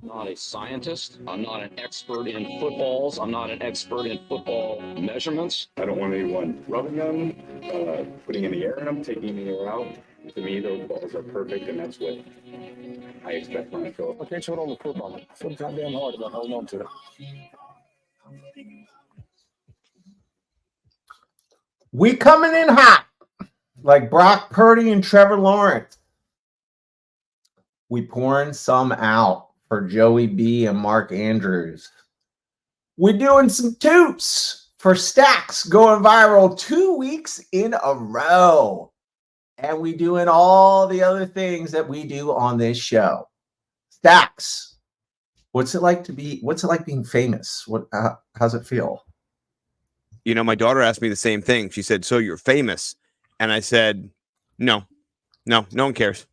I'm not a scientist. I'm not an expert in footballs. I'm not an expert in football measurements. I don't want anyone rubbing them, putting any air in them, taking any air out. To me, those balls are perfect, and that's what I expect from a show. I can't hold on to football. It's so goddamn hard about holding on to it. We coming in hot, like Brock Purdy and Trevor Lawrence. We pouring some out for Joey B and Mark Andrews. We're doing some toots for Stacks going viral 2 weeks in a row. And we doing all the other things that we do on this show. Stacks, what's it like being famous? How's it feel? You know, my daughter asked me the same thing. She said, "So you're famous?" And I said, no one cares.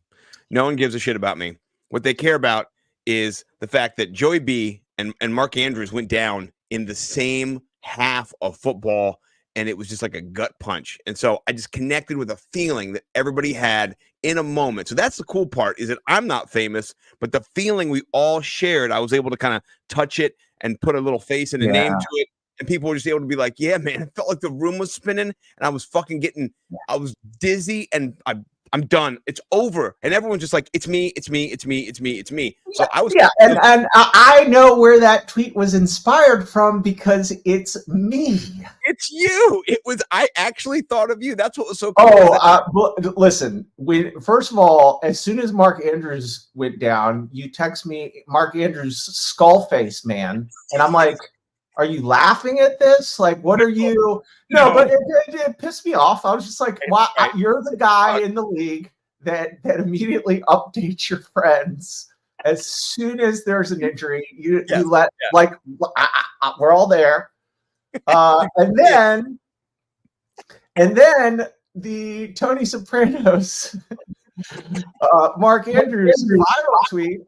No one gives a shit about me. What they care about is the fact that Joey B and Mark Andrews went down in the same half of football, and it was just like a gut punch. And so I just connected with a feeling that everybody had in a moment. So that's the cool part, is that I'm not famous, but the feeling we all shared, I was able to kind of touch it and put a little face and a name to it. And people were just able to be like, yeah, man, it felt like the room was spinning and I was fucking I was dizzy and I'm done. It's over. And everyone's just like, it's me. So I was. Yeah. And I know where that tweet was inspired from, because it's me. It's you. I actually thought of you. That's what was so cool. Listen, first of all, as soon as Mark Andrews went down, you text me, Mark Andrews, skull face, man. And I'm like, are you laughing at this? Like, what are you? No, but it pissed me off. I was just like, wow, you're the guy in the league that immediately updates your friends as soon as there's an injury. You let, like, we're all there. And then the Tony Sopranos, Mark Andrews viral tweet.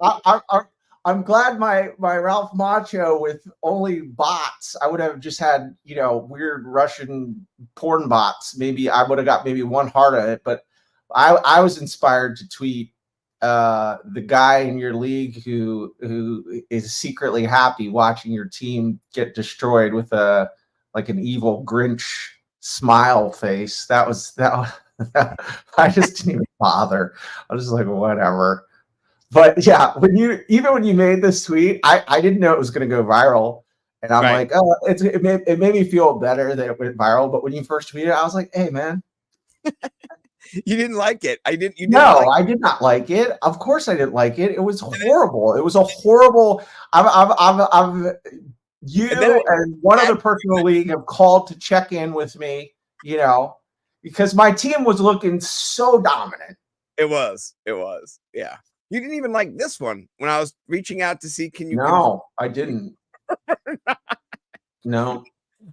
I'm glad my Ralph Macchio with only bots. I would have just had, weird Russian porn bots. Maybe I would have got maybe one heart of it. But I was inspired to tweet the guy in your league who is secretly happy watching your team get destroyed with an evil Grinch smile face. That I just didn't even bother. I was just like, whatever. But yeah, when you made this tweet, I didn't know it was going to go viral, and I'm like, oh, it made me feel better that it went viral. But when you first tweeted, I was like, hey, man, you didn't like it. I did not like it. Of course, I didn't like it. It was horrible. It was a horrible. And one other person in the league have called to check in with me, because my team was looking so dominant. It was, yeah. You didn't even like this one when I was reaching out to see, can you? No, I didn't. No.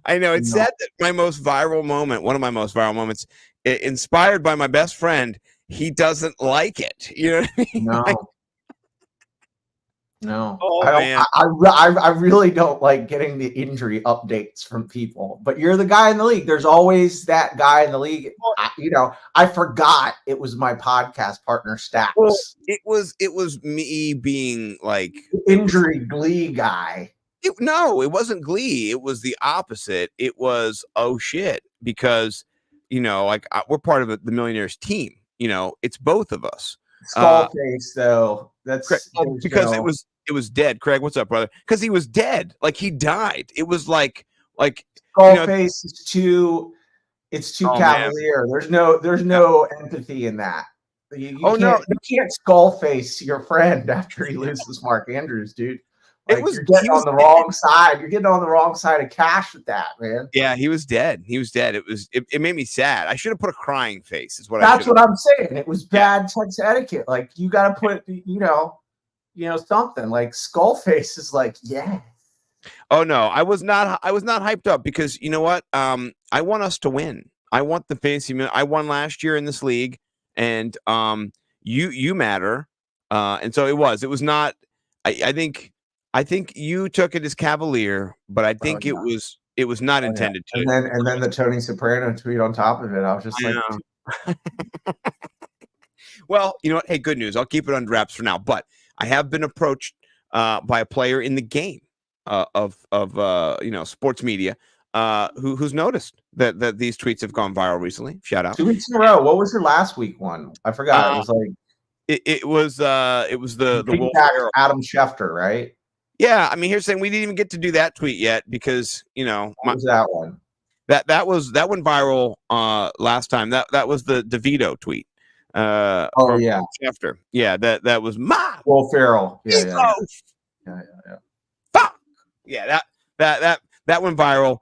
I know. It's sad that one of my most viral moments, inspired by my best friend, he doesn't like it. You know what I mean? No. No, oh, I really don't like getting the injury updates from people. But you're the guy in the league. There's always that guy in the league. I forgot it was my podcast partner Stacks. Well, it was me being like injury glee guy. No, it wasn't glee. It was the opposite. It was, oh shit, because we're part of the Millionaires team. It's both of us. Skull face, though. That's because it was dead. Craig, what's up, brother? Because he was dead. Like, he died. It was like skull face is too. It's too cavalier. Man. There's no empathy in that. You can't skull face your friend after he loses Mark Andrews, dude. You're getting on the wrong side. You're getting on the wrong side of cash with that, man. Yeah, he was dead. It made me sad. I should have put a crying face. That's what I'm saying. It was bad text etiquette. Like, you got to put, something like skull face is like, yeah. Oh no, I was not hyped up, because you know what? I want us to win. I want the fantasy. I won last year in this league, and you matter. And so it was not. I think you took it as cavalier, but I think it was not intended to. And then the Tony Soprano tweet on top of it. I was just like, well, you know what? Hey, good news. I'll keep it under wraps for now. But I have been approached by a player in the game of sports media who's noticed that these tweets have gone viral recently. Shout out. 2 weeks in a row. What was your last week one? I forgot. It was like it was the Will piggyback Ferrell. Adam Schefter, right? Yeah, I mean, here's saying we didn't even get to do that tweet yet because What was that one? that went viral last time. That was the DeVito tweet. Oh from yeah, Schefter. Yeah, that was my Will Ferrell. Yeah. Fuck. Yeah, that went viral.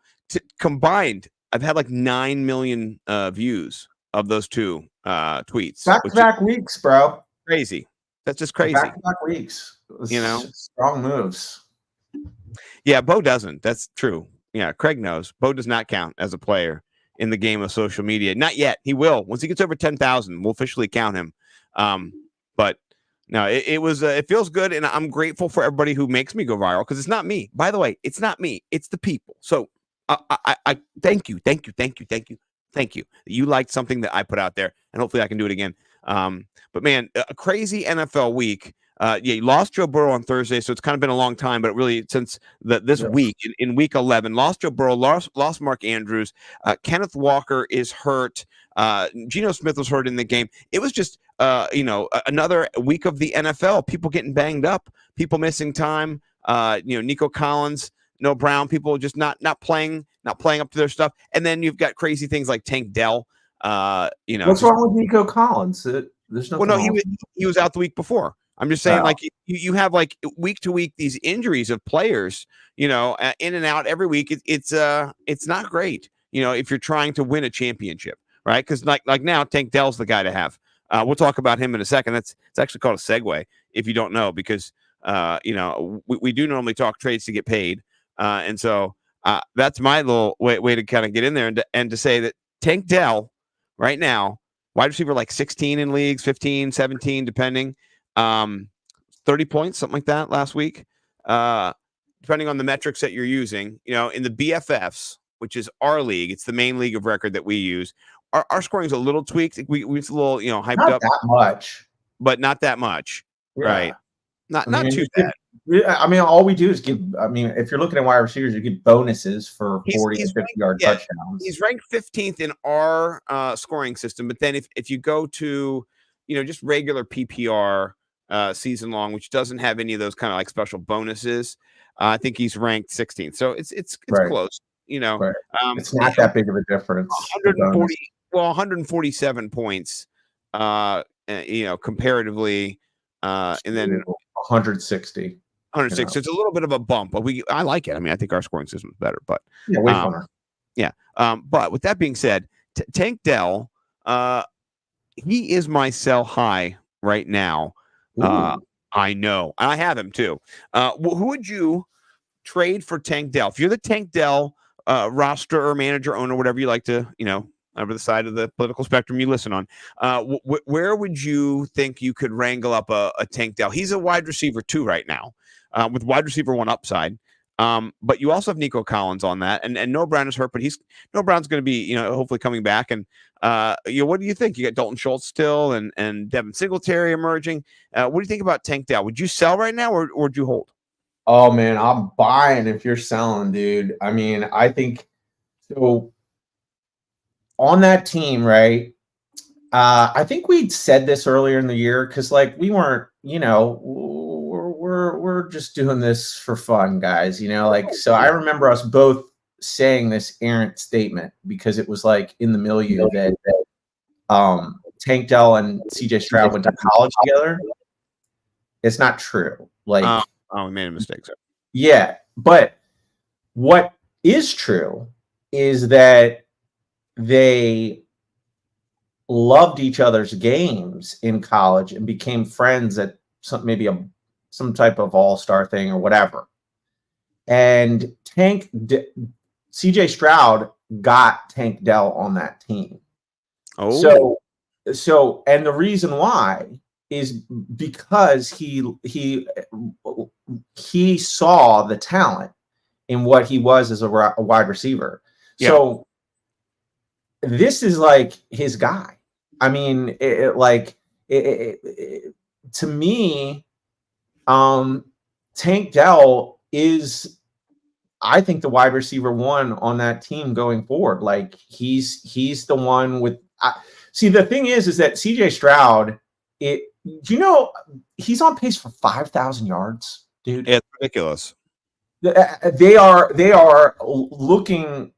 Combined, I've had like 9 million views of those two tweets. Back-to-back weeks, bro. Crazy. That's just crazy. Back-to-back weeks. Strong moves. Yeah, Bo doesn't. That's true. Yeah, Craig knows. Bo does not count as a player in the game of social media. Not yet. He will. Once he gets over 10,000, we'll officially count him. But no, it feels good, and I'm grateful for everybody who makes me go viral because it's not me. By the way, it's not me. It's the people. So I thank you. You liked something that I put out there, and hopefully I can do it again. But man, a crazy NFL week. You lost Joe Burrow on Thursday, so it's kind of been a long time, but really since this week in week 11, lost Joe Burrow, lost Mark Andrews, Kenneth Walker is hurt, Geno Smith was hurt in the game. It was just another week of the NFL, people getting banged up, people missing time, Nico Collins, no Brown, people just not playing up to their stuff, and then you've got crazy things like Tank Dell. What's wrong with Nico Collins? There's nothing. Well, no, he was out the week before. I'm just saying, like you have like week to week these injuries of players, in and out every week. It's not great, if you're trying to win a championship, right? Because like now, Tank Dell's the guy to have. We'll talk about him in a second. It's actually called a segue if you don't know, because we do normally talk trades to get paid, and so that's my little way to kind of get in there and to say that Tank Dell right now, wide receiver like 16 in leagues, 15, 17, depending. 30 points, something like that last week, depending on the metrics that you're using. In the BFFs, which is our league, it's the main league of record that we use. Our scoring is a little tweaked. We're a little, hyped not up. Not that much, but not that much, right? Not too bad. I mean, all we do is give. I mean, if you're looking at wide receivers, you get bonuses for 40 and 50-yard touchdowns. He's ranked 15th in our scoring system, but then if you go to just regular PPR season long, which doesn't have any of those kind of like special bonuses, I think he's ranked 16th. So it's right. Close, Right. It's not that big of a difference. 147 points, comparatively, and then 160. 106. So it's a little bit of a bump, but I like it. I mean, I think our scoring system is better, but way funner. Yeah. But with that being said, Tank Dell, he is my sell high right now. I know. I have him too. Who would you trade for Tank Dell? If you're the Tank Dell roster or manager, owner, whatever you like to, over the side of the political spectrum you listen on, where would you think you could wrangle up a Tank Dell? He's a wide receiver too right now, with wide receiver one upside. But you also have Nico Collins on that, and Noah Brown is hurt, but Noah Brown's going to be, hopefully coming back. And what do you think? You got Dalton Schultz still, and Devin Singletary emerging. What do you think about Tank Dell? Would you sell right now, or would you hold? Oh man, I'm buying if you're selling, dude. I mean, I think so. On that team, right? I think we'd said this earlier in the year because, like, we weren't, we're just doing this for fun, guys. So I remember us both saying this errant statement because it was like in the milieu that Tank Dell and CJ Stroud went to college together. It's not true. Like, we made a mistake, sir. Yeah, but what is true is that they loved each other's games in college and became friends at some type of all-star thing or whatever. And CJ Stroud got Tank Dell on that team. Oh, so and the reason why is because he saw the talent in what he was as a wide receiver. Yeah. So this is like his guy. I mean, to me, Tank Dell is, I think, the wide receiver one on that team going forward. Like he's the one with. See, the thing is that CJ Stroud. He's on pace for 5,000 yards, dude. It's ridiculous. They are looking,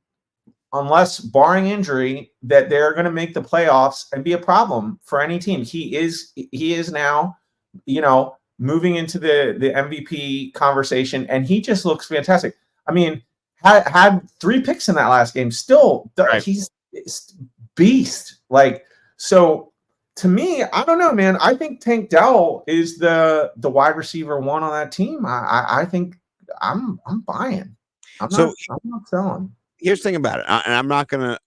unless barring injury, that they're going to make the playoffs and be a problem for any team. He is now, moving into the MVP conversation, and he just looks fantastic. I mean, had 3 picks in that last game. Still, right. He's beast. Like, so to me, I don't know, man. I think Tank Dell is the wide receiver one on that team. I think I'm buying. I'm not selling. Here's the thing about it, and I'm not gonna.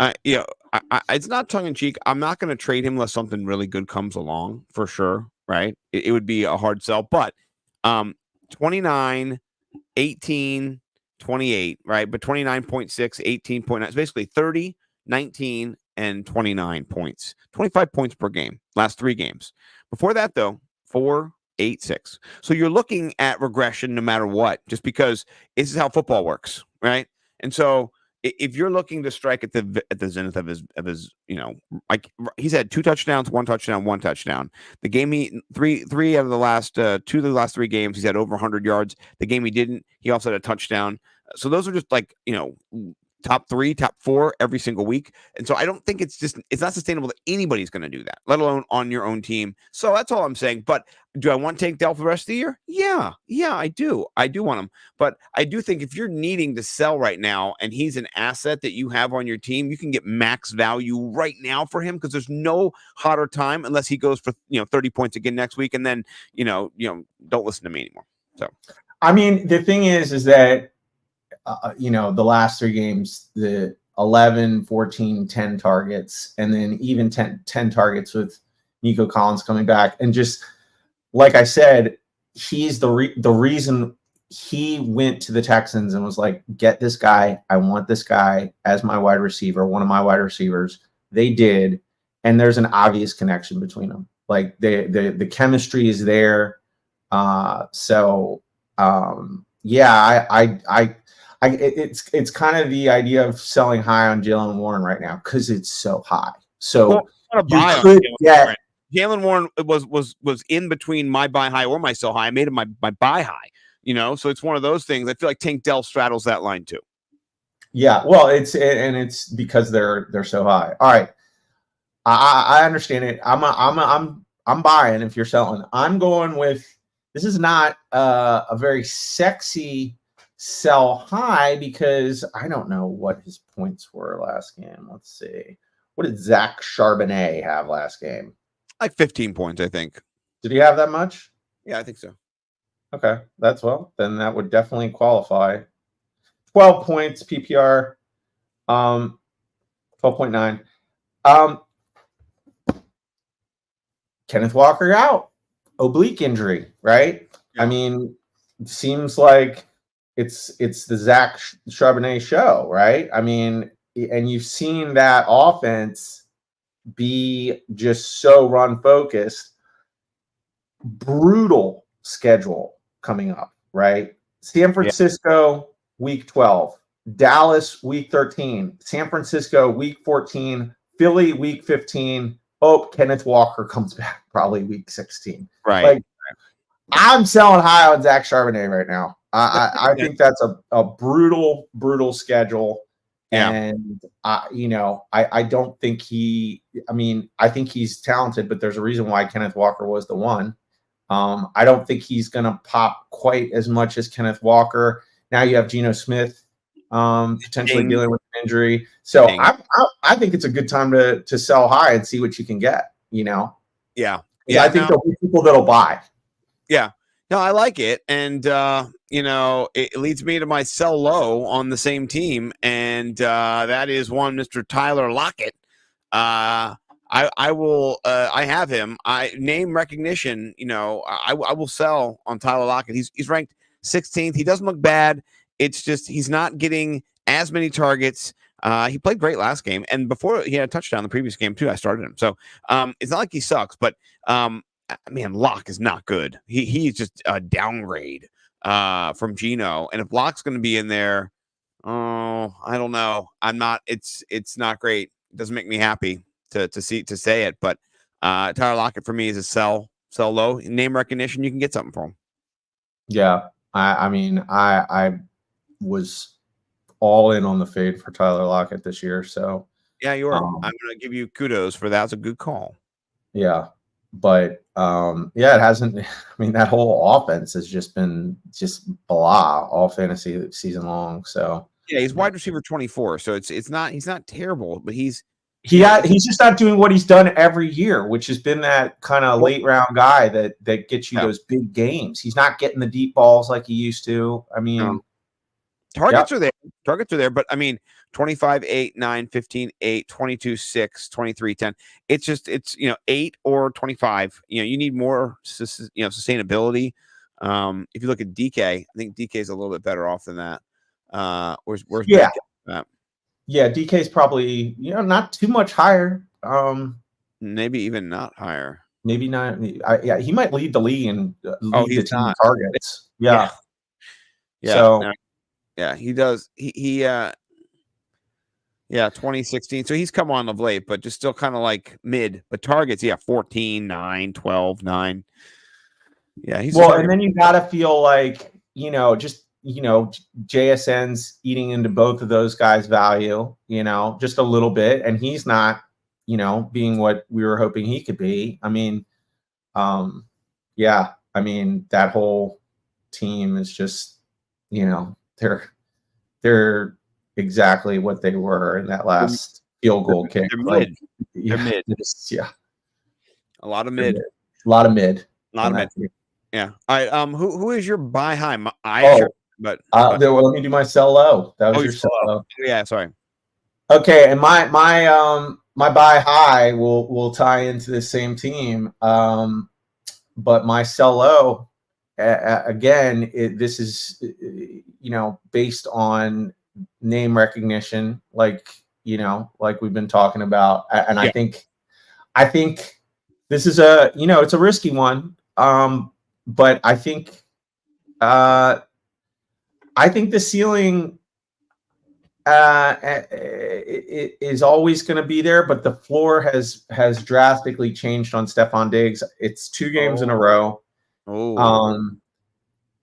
It's not tongue in cheek. I'm not gonna trade him unless something really good comes along, for sure. Right? It would be a hard sell, but 29, 18, 28, right? But 29.6, 18.9. It's basically 30, 19, and 29 points. 25 points per game. Last 3 games. Before that, though, 4, 8, 6. So you're looking at regression no matter what, just because this is how football works, right? And so if you're looking to strike at the zenith of his, like he's had 2 touchdowns, 1 touchdown, 1 touchdown. The game he three out of the last 2 of the last 3 games, he's had over 100 yards. The game he didn't, he also had a touchdown. So those are just like, top 3, top 4 every single week. And so I don't think it's not sustainable that anybody's going to do that, let alone on your own team. So that's all I'm saying. But do I want Tank Dell for the rest of the year? Yeah, I do. I do want him. But I do think if you're needing to sell right now and he's an asset that you have on your team, you can get max value right now for him, because there's no hotter time unless he goes for 30 points again next week, and then don't listen to me anymore. So I mean, the thing is that the last 3 games, the 11, 14, 10 targets, and then even 10 targets with Nico Collins coming back. And just like I said, he's the reason he went to the Texans and was like, get this guy. I want this guy as my wide receiver, one of my wide receivers. They did. And there's an obvious connection between them. Like the chemistry is there. It's kind of the idea of selling high on Jaylen Warren right now because it's so high. So you could get Jaylen Warren was in between my buy high or my sell high. I made him my buy high. So it's one of those things. I feel like Tank Dell straddles that line too. Yeah, well, it's because they're so high. All right, I understand it. I'm buying if you're selling. I'm going with, this is not a very sexy sell high because I don't know what his points were last game. Let's see. What did Zach Charbonnet have last game? Like 15 points, I think. Did he have that much? Yeah, I think so. Okay, then that would definitely qualify. 12 points PPR, 12.9. Kenneth Walker out, oblique injury, right? Yeah. I mean, seems like it's the Zach Charbonnet show, right? I mean, and you've seen that offense be just so run focused. Brutal schedule coming up, right? San Francisco, week 12. Dallas, week 13. San Francisco, week 14. Philly, week 15. Oh, Kenneth Walker comes back probably week 16. Right. Like, I'm selling high on Zach Charbonnet right now. I think that's a brutal schedule. Yeah. And, I don't think I think he's talented, but there's a reason why Kenneth Walker was the one. I don't think he's going to pop quite as much as Kenneth Walker. Now you have Geno Smith potentially dealing with an injury. So I think it's a good time to sell high and see what you can get, Yeah. I think there'll be people that'll buy. Yeah. No, I like it. And, it leads me to my sell low on the same team. And that is one Mr. Tyler Lockett. I have him. Name recognition, I will sell on Tyler Lockett. He's ranked 16th. He doesn't look bad. It's just he's not getting as many targets. He played great last game, and before he had a touchdown the previous game too. I started him, so it's not like he sucks. But man, Locke is not good. He's just a downgrade from Geno. And if Locke's going to be in there, oh, I don't know. I'm not. It's not great. It doesn't make me happy to say it. But Tyler Lockett for me is a sell low. Name recognition, you can get something for him. Yeah, I mean, I was all in on the fade for Tyler Lockett this year. So yeah, you are. I'm going to give you kudos for that. It's a good call. Yeah, but yeah, it hasn't. I mean, that whole offense has just been blah all fantasy season long. So yeah, he's wide receiver 24. So he's not terrible, but he's just not doing what he's done every year, which has been that kind of late round guy that gets you those big games. He's not getting the deep balls like he used to. I mean, targets are there. Targets are there, but I mean, 25, 8, 9, 15, 8, 22, 6, 23, 10. It's just, 8 or 25. You need more, sustainability. If you look at DK, I think DK is a little bit better off than that. Where's yeah. DK? Yeah, DK is probably, not too much higher. Maybe even not higher. Maybe not. Yeah, he might lead the league and lead the team in targets. Yeah. So, yeah, he does. He 2016. So he's come on of late, but just still kind of like mid. But targets, 14, 9, 12, 9. Yeah, he's and then you gotta feel like, JSN's eating into both of those guys' value, just a little bit, and he's not, being what we were hoping he could be. I mean, that whole team is just, they're exactly what they were in that last field goal kick. They're mid. They're mid. Yeah. A lot of mid. A lot of mid. Yeah. All right. Who is your buy high? But let me do my sell low. That was your sell low. Yeah, sorry. Okay, and my buy high will tie into the same team. But my sell low, again, this is based on name recognition, like we've been talking about, and I think this is it's a risky one, but I think the ceiling it is always going to be there, but the floor has drastically changed on Stephon Diggs. It's 2 games in a row.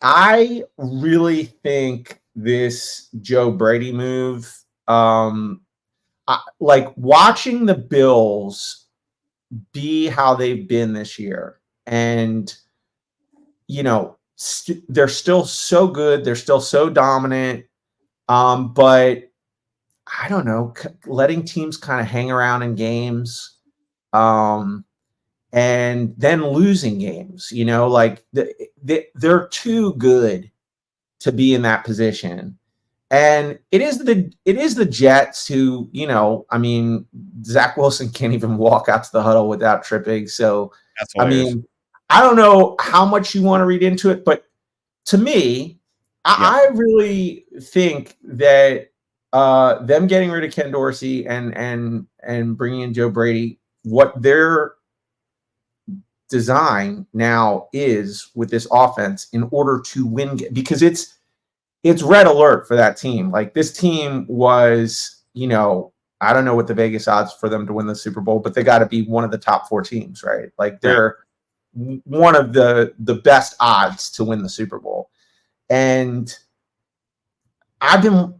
I really think this Joe Brady move, like watching the Bills be how they've been this year, and they're still so good, they're still so dominant, but I don't know, letting teams kind of hang around in games, and then losing games, they're too good to be in that position. And it is the Jets who, Zach Wilson can't even walk out to the huddle without tripping. So, I don't know how much you want to read into it, but to me, I really think that them getting rid of Ken Dorsey and bringing in Joe Brady, what their design now is with this offense in order to win, because it's red alert for that team. Like, this team was, I don't know what the Vegas odds for them to win the Super Bowl, but they got to be one of the top 4 teams, right? Like, they're one of the best odds to win the Super Bowl. And I've been,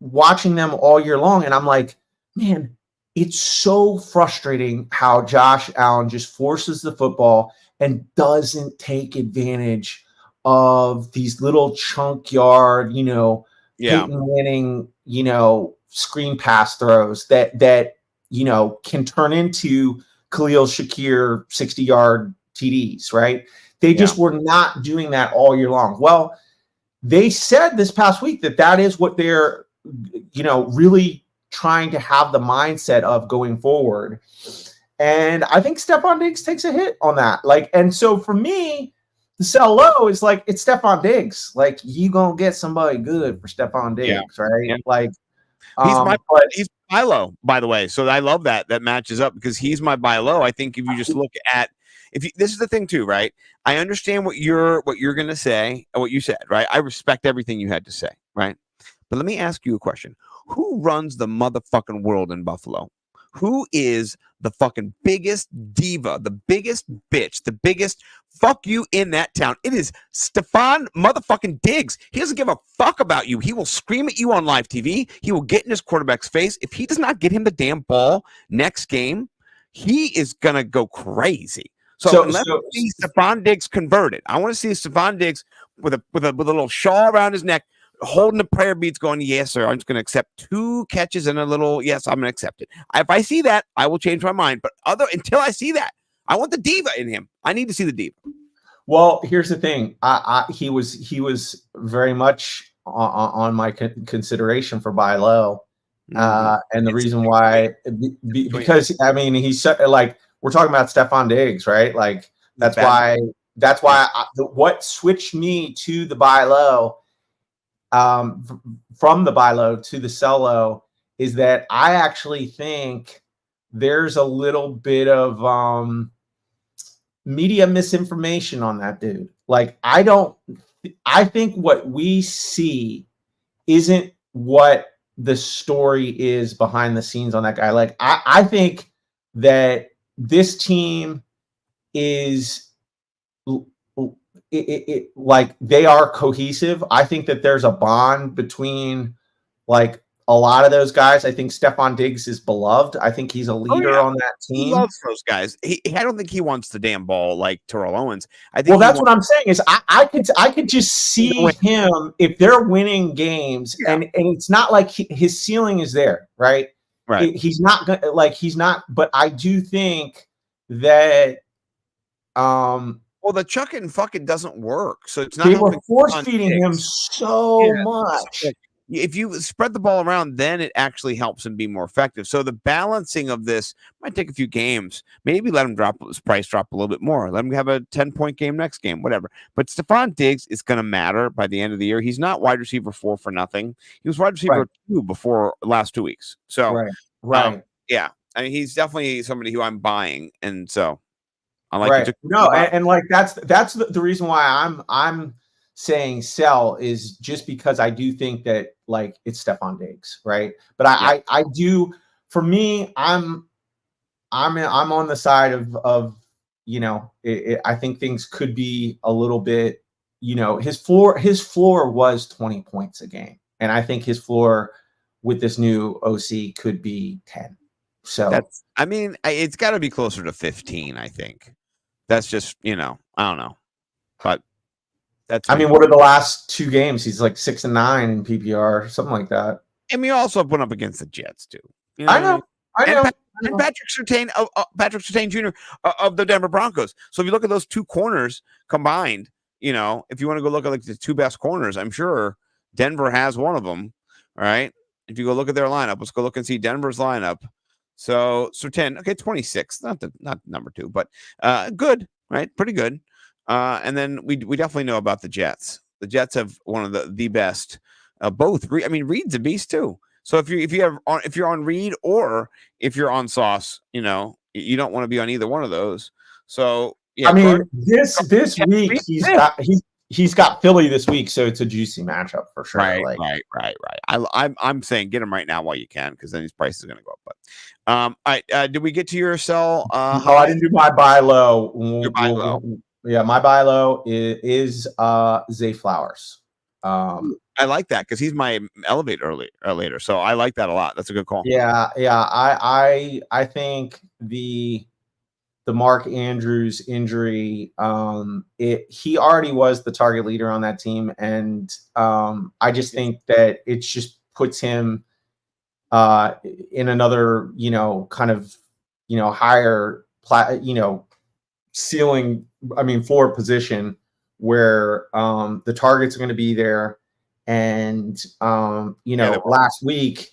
watching them all year long, and I'm like, man, it's so frustrating how Josh Allen just forces the football and doesn't take advantage of these little chunk yard, Peyton Manning, screen pass throws that can turn into Khalil Shakir 60-yard TDs, right? They just were not doing that all year long. Well, they said this past week that is what they're, really trying to have the mindset of going forward. And I think Stephon Diggs takes a hit on that. And so for me, the sell low is like, it's Stephon Diggs. Like, you gonna get somebody good for Stephon Diggs, right? Yeah. Like, he's buy low, by the way. So I love that matches up, because he's my buy low. I think if you just look at, this is the thing too, right? I understand what you're gonna say and what you said, right? I respect everything you had to say, right? But let me ask you a question. Who runs the motherfucking world in Buffalo? Who is the fucking biggest diva, the biggest bitch, the biggest fuck you in that town? It is Stefan motherfucking Diggs. He doesn't give a fuck about you. He will scream at you on live TV. He will get in his quarterback's face. If he does not get him the damn ball next game, he is going to go crazy. So let's see Stefan Diggs converted. I want to see Stefan Diggs with a little shawl around his neck, holding the prayer beads going, yes, sir, I'm just going to accept 2 catches and a little, yes, I'm going to accept it. If I see that, I will change my mind. But until I see that, I want the diva in him. I need to see the diva. Well, here's the thing. He was very much on my consideration for buy low. And the reason why, because I mean, he's like, we're talking about Stefan Diggs, right? Like that's why what switched me to the buy low, from the buy low to the sell low, is that I actually think there's a little bit of media misinformation on that dude. Like I think what we see isn't what the story is behind the scenes on that guy. Like I think that this team is like they are cohesive. I think that there's a bond between like a lot of those guys. I think Stefan Diggs is beloved. I think he's a leader on that team. He loves those guys. I don't think he wants the damn ball like Terrell Owens. I think. Well, that's what I'm saying is I could just see him if they're winning games, and it's not like his ceiling is there, right? Right. He's not he's not. But I do think that well, the chuck it and fuck it doesn't work. So it's not. They were force feeding him so much. If you spread the ball around, then it actually helps him be more effective. So the balancing of this might take a few games. Maybe let him drop his price drop a little bit more. Let him have a 10-point game next game, whatever. But Stefan Diggs is going to matter by the end of the year. He's not wide receiver 4 for nothing. He was wide receiver 2 before last 2 weeks. So yeah, I mean, he's definitely somebody who I'm buying, and so I like it. And like that's the reason why I'm saying sell is just because I do think that like it's Stefan Diggs, right? But I do, for me, I'm on the side of you know, I think things could be a little bit, you know, his floor was 20 points a game, and I think his floor with this new OC could be 10. So I mean, it's got to be closer to 15. I think that's just, you know, I don't know, but. I mean, what are the last 2 games? He's like 6 and 9 in PPR, something like that. And we also went up against the Jets too. You know I know. And Patrick Surtain Jr. Of the Denver Broncos. So if you look at those 2 corners combined, you know, if you want to go look at like the 2 best corners, I'm sure Denver has one of them. All right. If you go look at their lineup, let's go look and see Denver's lineup. So Surtain, okay, 26, not number 2, but good, right? Pretty good. And then we definitely know about the Jets. The Jets have one of the best, both. I mean, Reed's a beast too. So if you're on Reed or if you're on Sauce, you know, you don't want to be on either one of those. So yeah, I mean, this week he's got Philly this week, so it's a juicy matchup for sure. Right. I'm saying get him right now while you can, because then his price is going to go up. But all right, did we get to your sell? I didn't do my buy low. Your buy low. Yeah, my buy low is Zay Flowers. I like that because he's my elevator later. So I like that a lot. That's a good call. Yeah. I think the Mark Andrews injury, he already was the target leader on that team, and I just think that it just puts him in another, you know, kind of, you know, higher ceiling, I mean, floor position where the targets are going to be there. And, you know, last week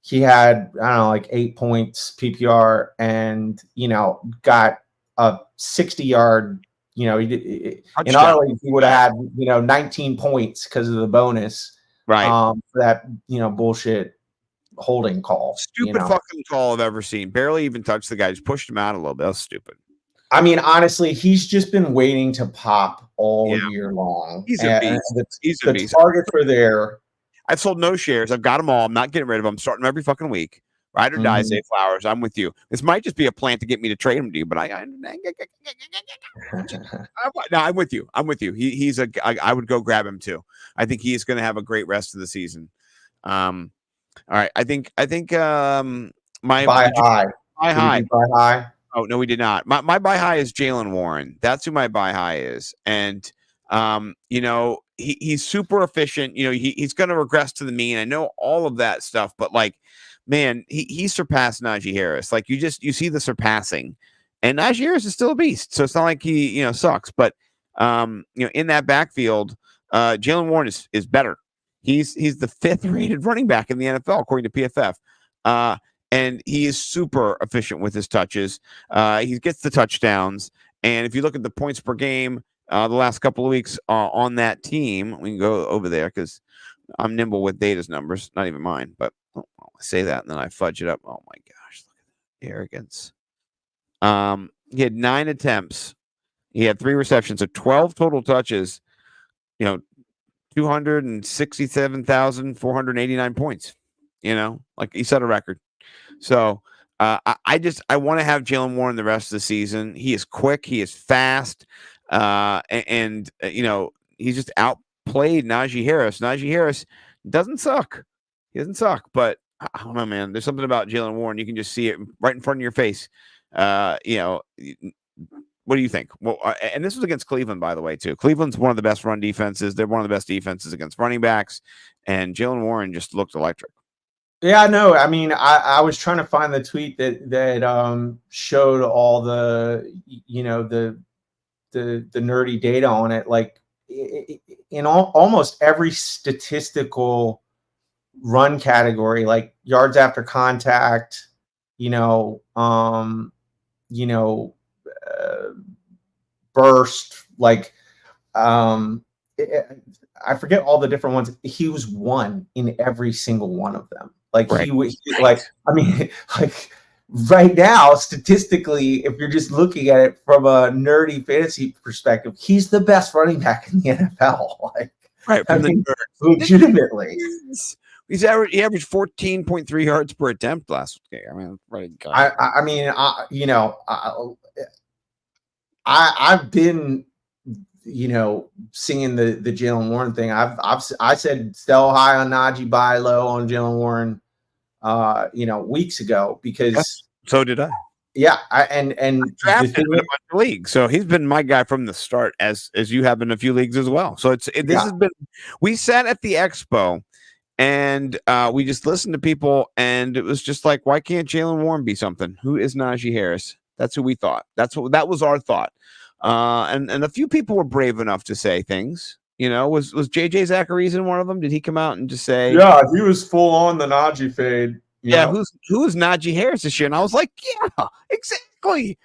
he had, I don't know, like 8 points PPR and, you know, got a 60-yard, you know, in our league, he would have had, you know, 19 points because of the bonus. Right. For that, you know, bullshit holding call. Stupid fucking call I've ever seen. Barely even touched the guy. Just pushed him out a little bit. That was stupid. I mean, honestly, he's just been waiting to pop all Yeah. year long. He's a beast. He's a the beast. targets are there. I've sold no shares. I've got them all. I'm not getting rid of them. I'm starting them every fucking week. Ride or die, Zay Flowers. I'm with you. This might just be a plan to get me to trade him to you, but no, I'm with you. I'm with you. I would go grab him too. I think he's going to have a great rest of the season. All right. I think my buy high. buy high. Buy high. Oh no, we did not. My buy high is Jalen Warren. That's who my buy high is, and he's super efficient. He's going to regress to the mean. I know all of that stuff, but like, man, he surpassed Najee Harris. Like you see the surpassing, and Najee Harris is still a beast. So it's not like he sucks, but in that backfield, Jalen Warren is better. He's the 5th rated running back in the NFL according to PFF. And he is super efficient with his touches. He gets the touchdowns. And if you look at the points per game the last couple of weeks on that team, we can go over there because I'm nimble with Data's numbers, not even mine. But I say that and then I fudge it up. Oh my gosh, look at the arrogance. He had 9 attempts. He had 3 receptions, so 12 total touches. 267,489 points. Like he set a record. So I want to have Jalen Warren the rest of the season. He is quick. He is fast. And he's just outplayed Najee Harris. Najee Harris doesn't suck. He doesn't suck, but I don't know, man. There's something about Jalen Warren. You can just see it right in front of your face. What do you think? Well, and this was against Cleveland, by the way, too. Cleveland's one of the best run defenses. They're one of the best defenses against running backs. And Jalen Warren just looked electric. Yeah, no, I mean, I was trying to find the tweet that showed all the the nerdy data on it. Like in almost every statistical run category, like yards after contact, burst, like I forget all the different ones. He was 1 in every single one of them. Like right. He was like, I mean, like right now, statistically, if you're just looking at it from a nerdy fantasy perspective, he's the best running back in the NFL. Like, right, I mean, legitimately. He averaged 14.3 yards per attempt last game. I mean, right. I've been, singing the Jalen Warren thing. I said sell high on Najee, buy low on Jalen Warren, weeks ago because so did I. Yeah, and drafted him in a bunch of leagues, so he's been my guy from the start, as you have in a few leagues as well. So this has been. We sat at the expo, and we just listened to people, and it was just like, why can't Jalen Warren be something? Who is Najee Harris? That's who we thought. That was our thought. And a few people were brave enough to say things. Was JJ Zachary's one of them? Did he come out and just say? Yeah, he was full on the Najee fade. Yeah, who is Najee Harris this year? And I was like, yeah, exactly.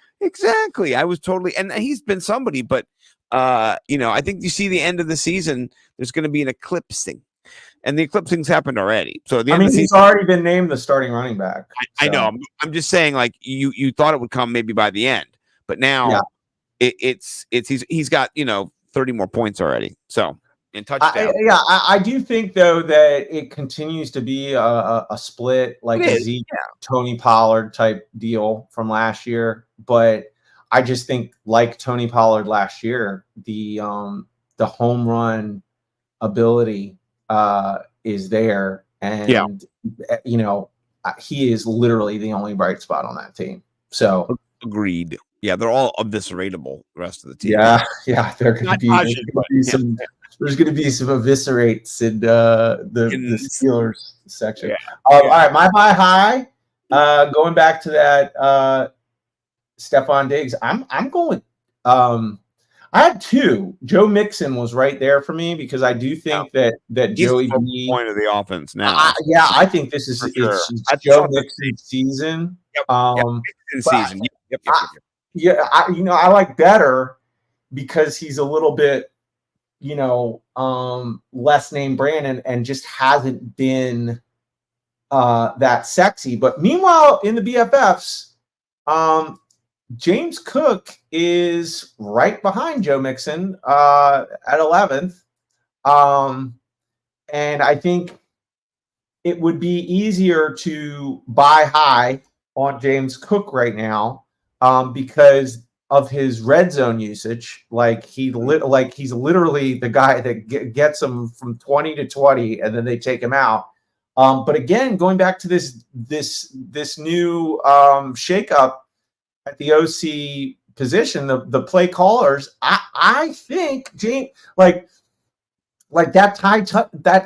I was totally, and he's been somebody, but I think you see the end of the season, there's going to be an eclipsing, and the eclipsing's happened already. So he's already been named the starting running back. I know. I'm just saying, like you thought it would come maybe by the end, but now. Yeah. He's got 30 more points already. So in touchdown. I do think though that it continues to be a split, like a Zeke, Tony Pollard type deal from last year. But I just think, like Tony Pollard last year, the home run ability is there, and he is literally the only bright spot on that team. So agreed. Yeah, they're all evisceratable. The rest of the team. Yeah, there's going to be some eviscerates in the Steelers section. Yeah. All right, my buy high. Going back to that, Stephon Diggs. I'm going with. I had 2. Joe Mixon was right there for me because I do think that Joey B, point of the offense now. I think this is it's Joe Mixon's season. Season. Yep. Yeah, I like better because he's a little bit, less name brand and just hasn't been that sexy. But meanwhile, in the BFFs, James Cook is right behind Joe Mixon at 11th. And I think it would be easier to buy high on James Cook right now because of his red zone usage. Like he's literally the guy that gets them from 20 to 20 and then they take him out. But again, going back to this new shakeup at the OC position, the play callers, I think James, like that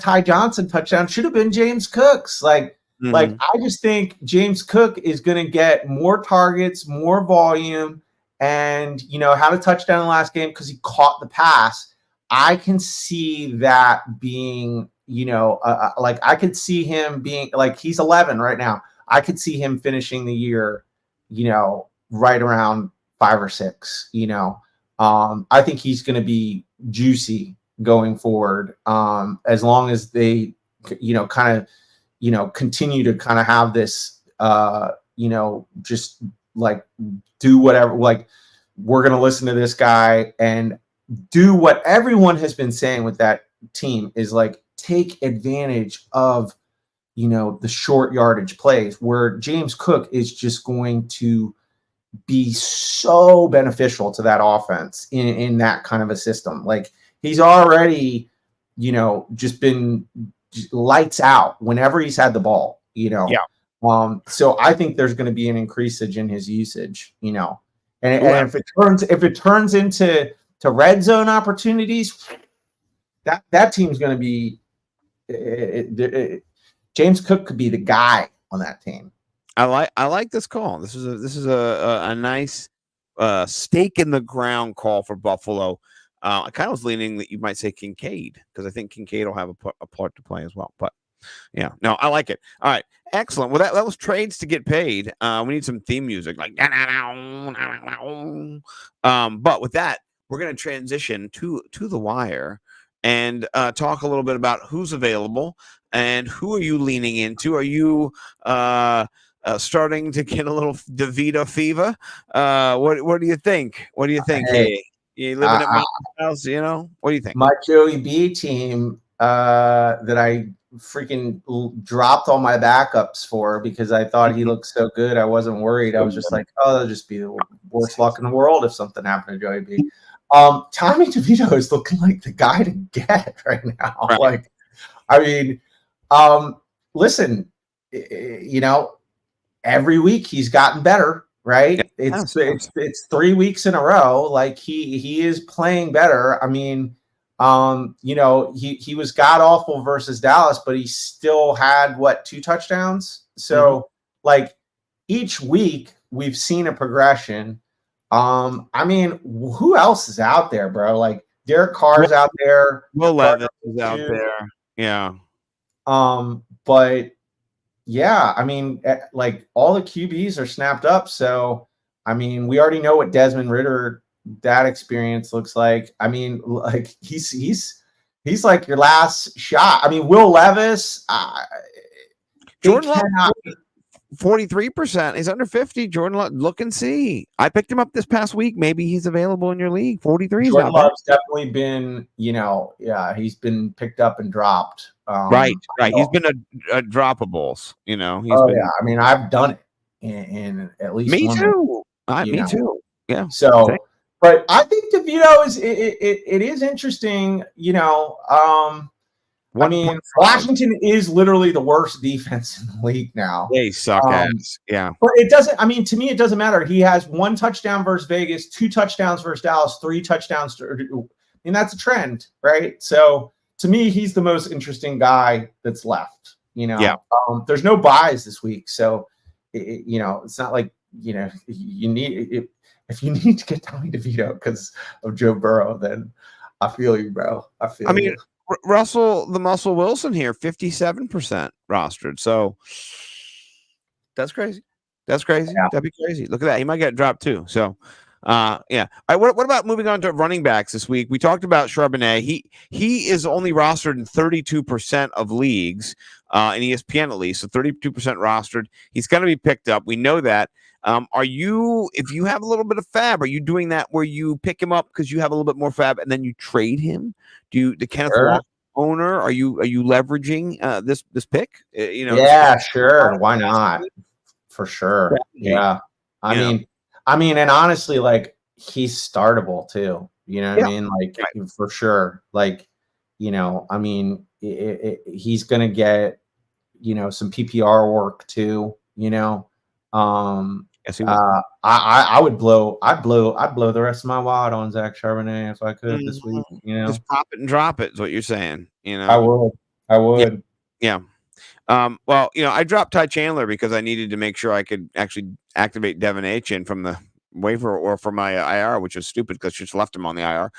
Ty Johnson touchdown should have been James Cook's. Like I just think James Cook is going to get more targets, more volume, and had a touchdown in the last game because he caught the pass. I can see that being, like I could see him being like he's 11 right now. I could see him finishing the year, right around 5 or 6. I think he's going to be juicy going forward, as long as they kind of continue to kind of have this just like do whatever, like we're going to listen to this guy and do what everyone has been saying with that team is like take advantage of the short yardage plays where James Cook is just going to be so beneficial to that offense in that kind of a system. Like he's already, just been lights out whenever he's had the ball, Yeah. So I think there's going to be an increasage in his usage, and if it turns into red zone opportunities, that team's going to be James Cook could be the guy on that team. I like this call. This is a nice stake in the ground call for Buffalo. I kind of was leaning that you might say Kincaid because I think Kincaid will have a part to play as well. But yeah, no, I like it. All right, excellent. Well, that was trades to get paid. We need some theme music like. But with that, we're going to transition to the wire and talk a little bit about who's available and who are you leaning into. Are you starting to get a little DeVito fever? What do you think? What do you think? Hey, you living at my house? What do you think? My Joey B team that I freaking dropped all my backups for because I thought he looked so good. I wasn't worried. I was just like, oh, that'll just be the worst luck in the world if something happened to Joey B. Tommy DeVito is looking like the guy to get right now. Right. Like, I mean, listen, every week he's gotten better, right? It's 3 weeks in a row. Like he is playing better. I mean, he was god awful versus Dallas, but he still had 2 touchdowns. So like each week we've seen a progression. I mean, who else is out there, bro? Like Derek Carr's out there. Will Levis is out there. Yeah. But yeah, I mean, like all the QBs are snapped up. So, I mean, we already know what Desmond Ridder, that experience looks like. I mean, like he's like your last shot. I mean, Will Levis, Jordan Love, 43%. He's under 50. Jordan Love, look and see. I picked him up this past week. Maybe he's available in your league. 43. Jordan Love's definitely been, he's been picked up and dropped. Right. He's been a droppables. He's yeah. I mean, I've done it in at least me too. Me too. Yeah. So, okay. But I think DeVito is it is interesting. I mean, Washington is literally the worst defense in the league now. They suck ass. Yeah. But it doesn't, I mean, to me, it doesn't matter. He has 1 touchdown versus Vegas, 2 touchdowns versus Dallas, 3 touchdowns. And that's a trend, right? So to me, he's the most interesting guy that's left. Yeah. There's no buys this week. So, it's not like, you need, if you need to get Tommy DeVito because of Joe Burrow, then I feel you, bro. I mean, Russell the Muscle Wilson here, 57% rostered. So that's crazy. Yeah. That'd be crazy. Look at that. He might get dropped too. So yeah. All right, what about moving on to running backs this week? We talked about Charbonnet. He is only rostered in 32% of leagues. in ESPN at least. So 32% rostered. He's going to be picked up. We know that. If you have a little bit of fab, are you doing that where you pick him up because you have a little bit more fab and then you trade him? The Kenneth Walker owner, are you leveraging this pick? Yeah, sure. Why not? For sure. Yeah. I mean, and honestly, like he's startable too. You know what I mean? Like for sure. Like, I mean, he's gonna get, some PPR work too. Yes, he will. I'd blow the rest of my wad on Zach Charbonnet if I could this week. Just pop it and drop it is what you're saying. I would. Yeah. Well, I dropped Ty Chandler because I needed to make sure I could actually activate Devin Achin from the waiver or from my IR, which was stupid because just left him on the IR.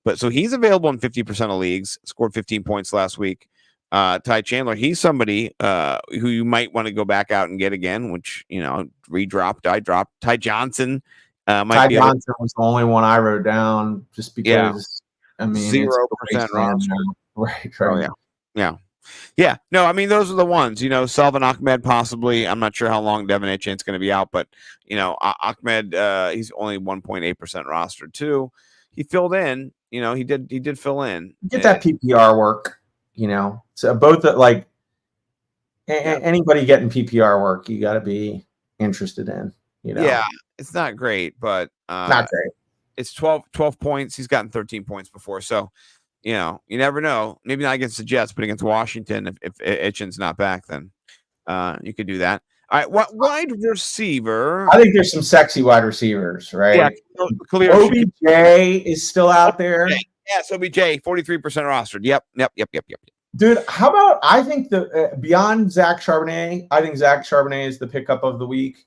But so he's available in 50% of leagues, scored 15 points last week. Ty Chandler, he's somebody who you might want to go back out and get again, which, redropped. I dropped Ty Johnson. Ty Johnson was the only one I wrote down just because, I mean, 0% roster. Right. Oh, yeah. No, I mean, those are the ones, Selvin Ahmed, possibly. I'm not sure how long Devin Achin's going to be out, but, Ahmed, he's only 1.8% rostered too. He filled in, he did fill in. Get that PPR work, so both anybody getting PPR work, you got to be interested in, Yeah, it's not great, but not great. It's 12 points. He's gotten 13 points before. So, you never know. Maybe not against the Jets, but against Washington, if Achin's not back, then you could do that. All right, what wide receiver? I think there's some sexy wide receivers, right? Yeah, OBJ is still out there. Yes, OBJ, 43% rostered. Yep. Dude, how about I think beyond Zach Charbonnet, I think Zach Charbonnet is the pickup of the week.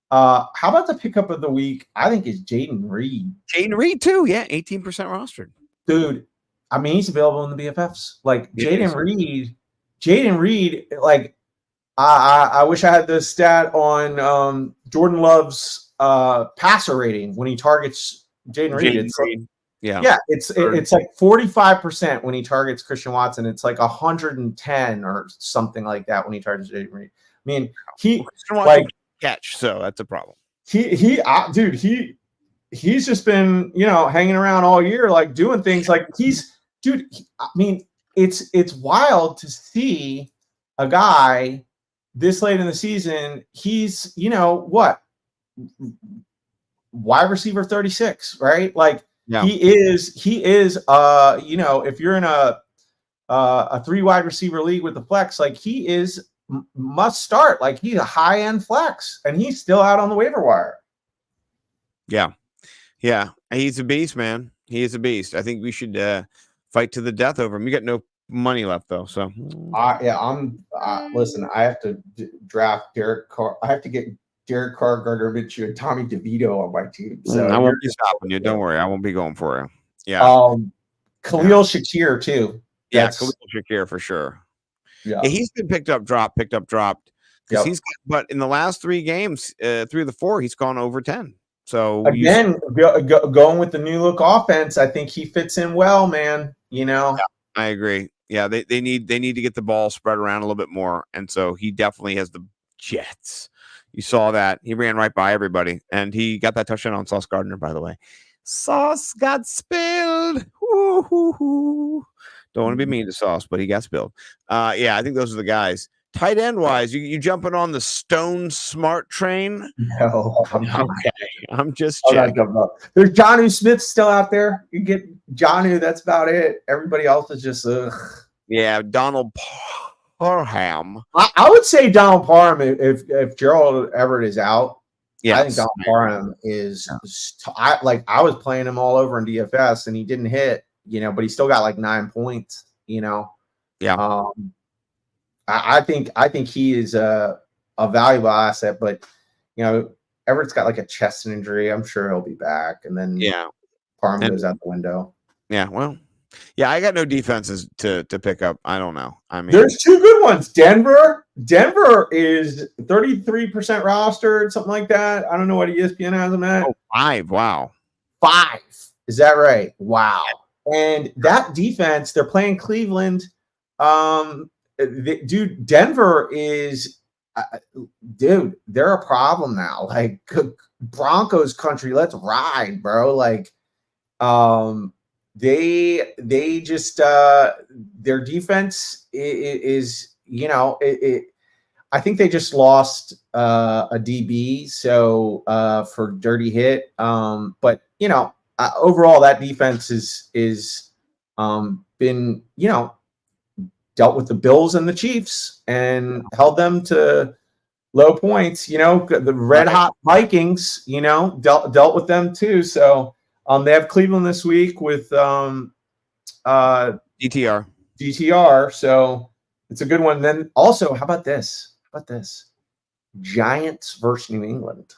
How about the pickup of the week? I think is Jaden Reed. Jaden Reed too, yeah, 18% rostered. Dude, I mean he's available in the BFFs. Like Jaden Reed, like I wish I had the stat on Jordan Love's passer rating when he targets Jaden Reed. It's like 45% when he targets Christian Watson. It's like 110 or something like that when he targets Jaden Reed. I mean, catch, so that's a problem. He's just been hanging around all year, like doing things like I mean, it's wild to see a guy this late in the season. He's wide receiver 36, right? Like he is if you're in a 3 wide receiver league with the flex, like he is must start. Like he's a high end flex and he's still out on the waiver wire. Yeah, he's a beast, man. He is a beast. I think we should fight to the death over him. You got no money left though, so listen, I have to draft Derek Carr. I have to get Derek Carr, Gardner Minshew, and Tommy DeVito on my team. So I won't be stopping you. Don't worry, I won't be going for you. Yeah. Khalil Shakir too. Khalil Shakir for sure. Yeah, he's been picked up, dropped. Because but in the last 3 games, 3 of the 4, he's gone over 10. So again, going with the new look offense, I think he fits in well, man. Yeah, I agree. Yeah, they need to get the ball spread around a little bit more, and so he definitely has the jets. You saw that he ran right by everybody, and he got that touchdown on Sauce Gardner. By the way, Sauce got spilled. Don't want to be mean to Sauce, but he got spilled. I think those are the guys. Tight end wise, you jumping on the Stone Smart train? No, I'm just checking. There's Jonnu Smith still out there. You get Jonnu, that's about it. Everybody else is just Yeah, Donald Parham. I would say Donald Parham if Gerald Everett is out. Yeah, I think Donald Parham is. I was playing him all over in DFS and he didn't hit. But he still got like 9 points. Yeah. I think he is a valuable asset, but Everett's got like a chest injury. I'm sure he'll be back, and then Parham goes out the window. Yeah, well, I got no defenses to pick up. I don't know. I mean, there's 2 good ones. Denver is 33% rostered, something like that. I don't know what ESPN has them at. 5. Wow, 5. Is that right? Wow. And that defense, they're playing Cleveland. dude, Denver is, dude, they're a problem now. Like Broncos country, let's ride, bro. Like, they just their defense is I think they just lost a DB, so for dirty hit. But overall, that defense is been dealt with the Bills and the Chiefs and held them to low points. The red hot Vikings, dealt with them too. So they have Cleveland this week with DTR. So it's a good one. Then also, how about this? Giants versus New England.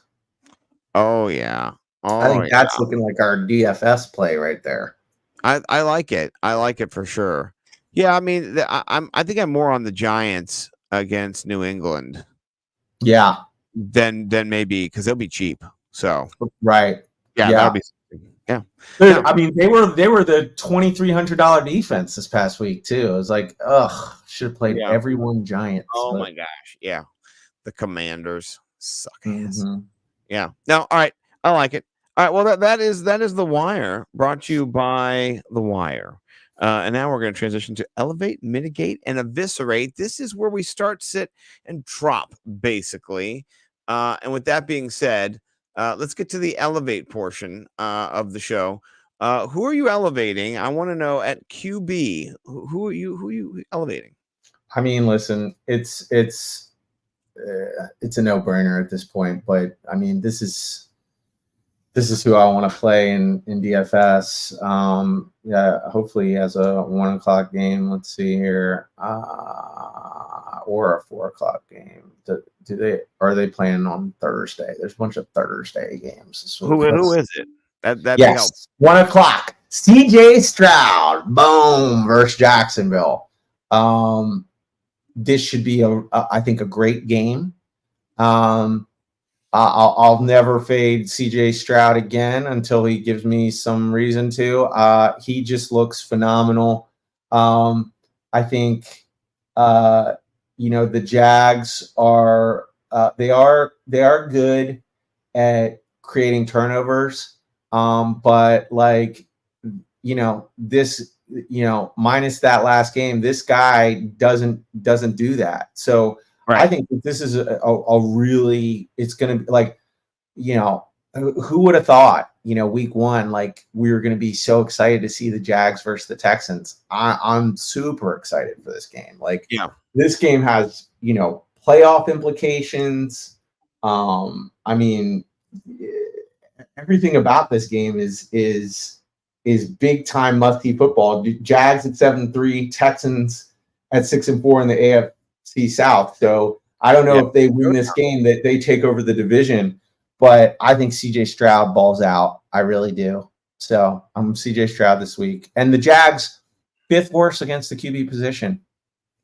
Oh yeah. I think that's looking like our DFS play right there. I like it. I like it for sure. Yeah, I mean, I think I'm more on the Giants against New England. Yeah. Than maybe because they'll be cheap. So right. Yeah. That'll be. Yeah. Dude, I mean, they were the $2,300 defense this past week too. It was like, should have played everyone Giants. Oh my gosh, yeah, the Commanders suck ass. Mm-hmm. Yeah. No, all right, I like it. All right, well that is The Wire, brought to you by The Wire. And now we're going to transition to Elevate, Mitigate, and Eviscerate. This is where we start, sit, and drop, basically. And with that being said, let's get to the Elevate portion of the show. Who are you elevating? I want to know at QB. Who are you elevating? I mean, listen, it's a no-brainer at this point. But I mean, this is who I want to play in DFS. Hopefully he has a 1:00 game. Let's see here, or a 4:00 game. Are they playing on Thursday? There's a bunch of Thursday games. Who is it? That yes, 1:00. CJ Stroud, boom, versus Jacksonville. This should be I think a great game. I'll never fade CJ Stroud again until he gives me some reason to. He just looks phenomenal. I think the Jags are they are good at creating turnovers. But this minus that last game, this guy doesn't do that. So right. I think this is a really, it's going to be like, who would have thought, week one, like we were going to be so excited to see the Jags versus the Texans. I'm super excited for this game. Like, this game has, playoff implications. I mean, everything about this game is big time must-see football. Jags at 7-3, Texans at 6-4 in the AFC South. So I don't know if they win this game, that they take over the division, but I think CJ Stroud balls out. I really do. So I'm CJ Stroud this week, and the Jags 5th worst against the QB position.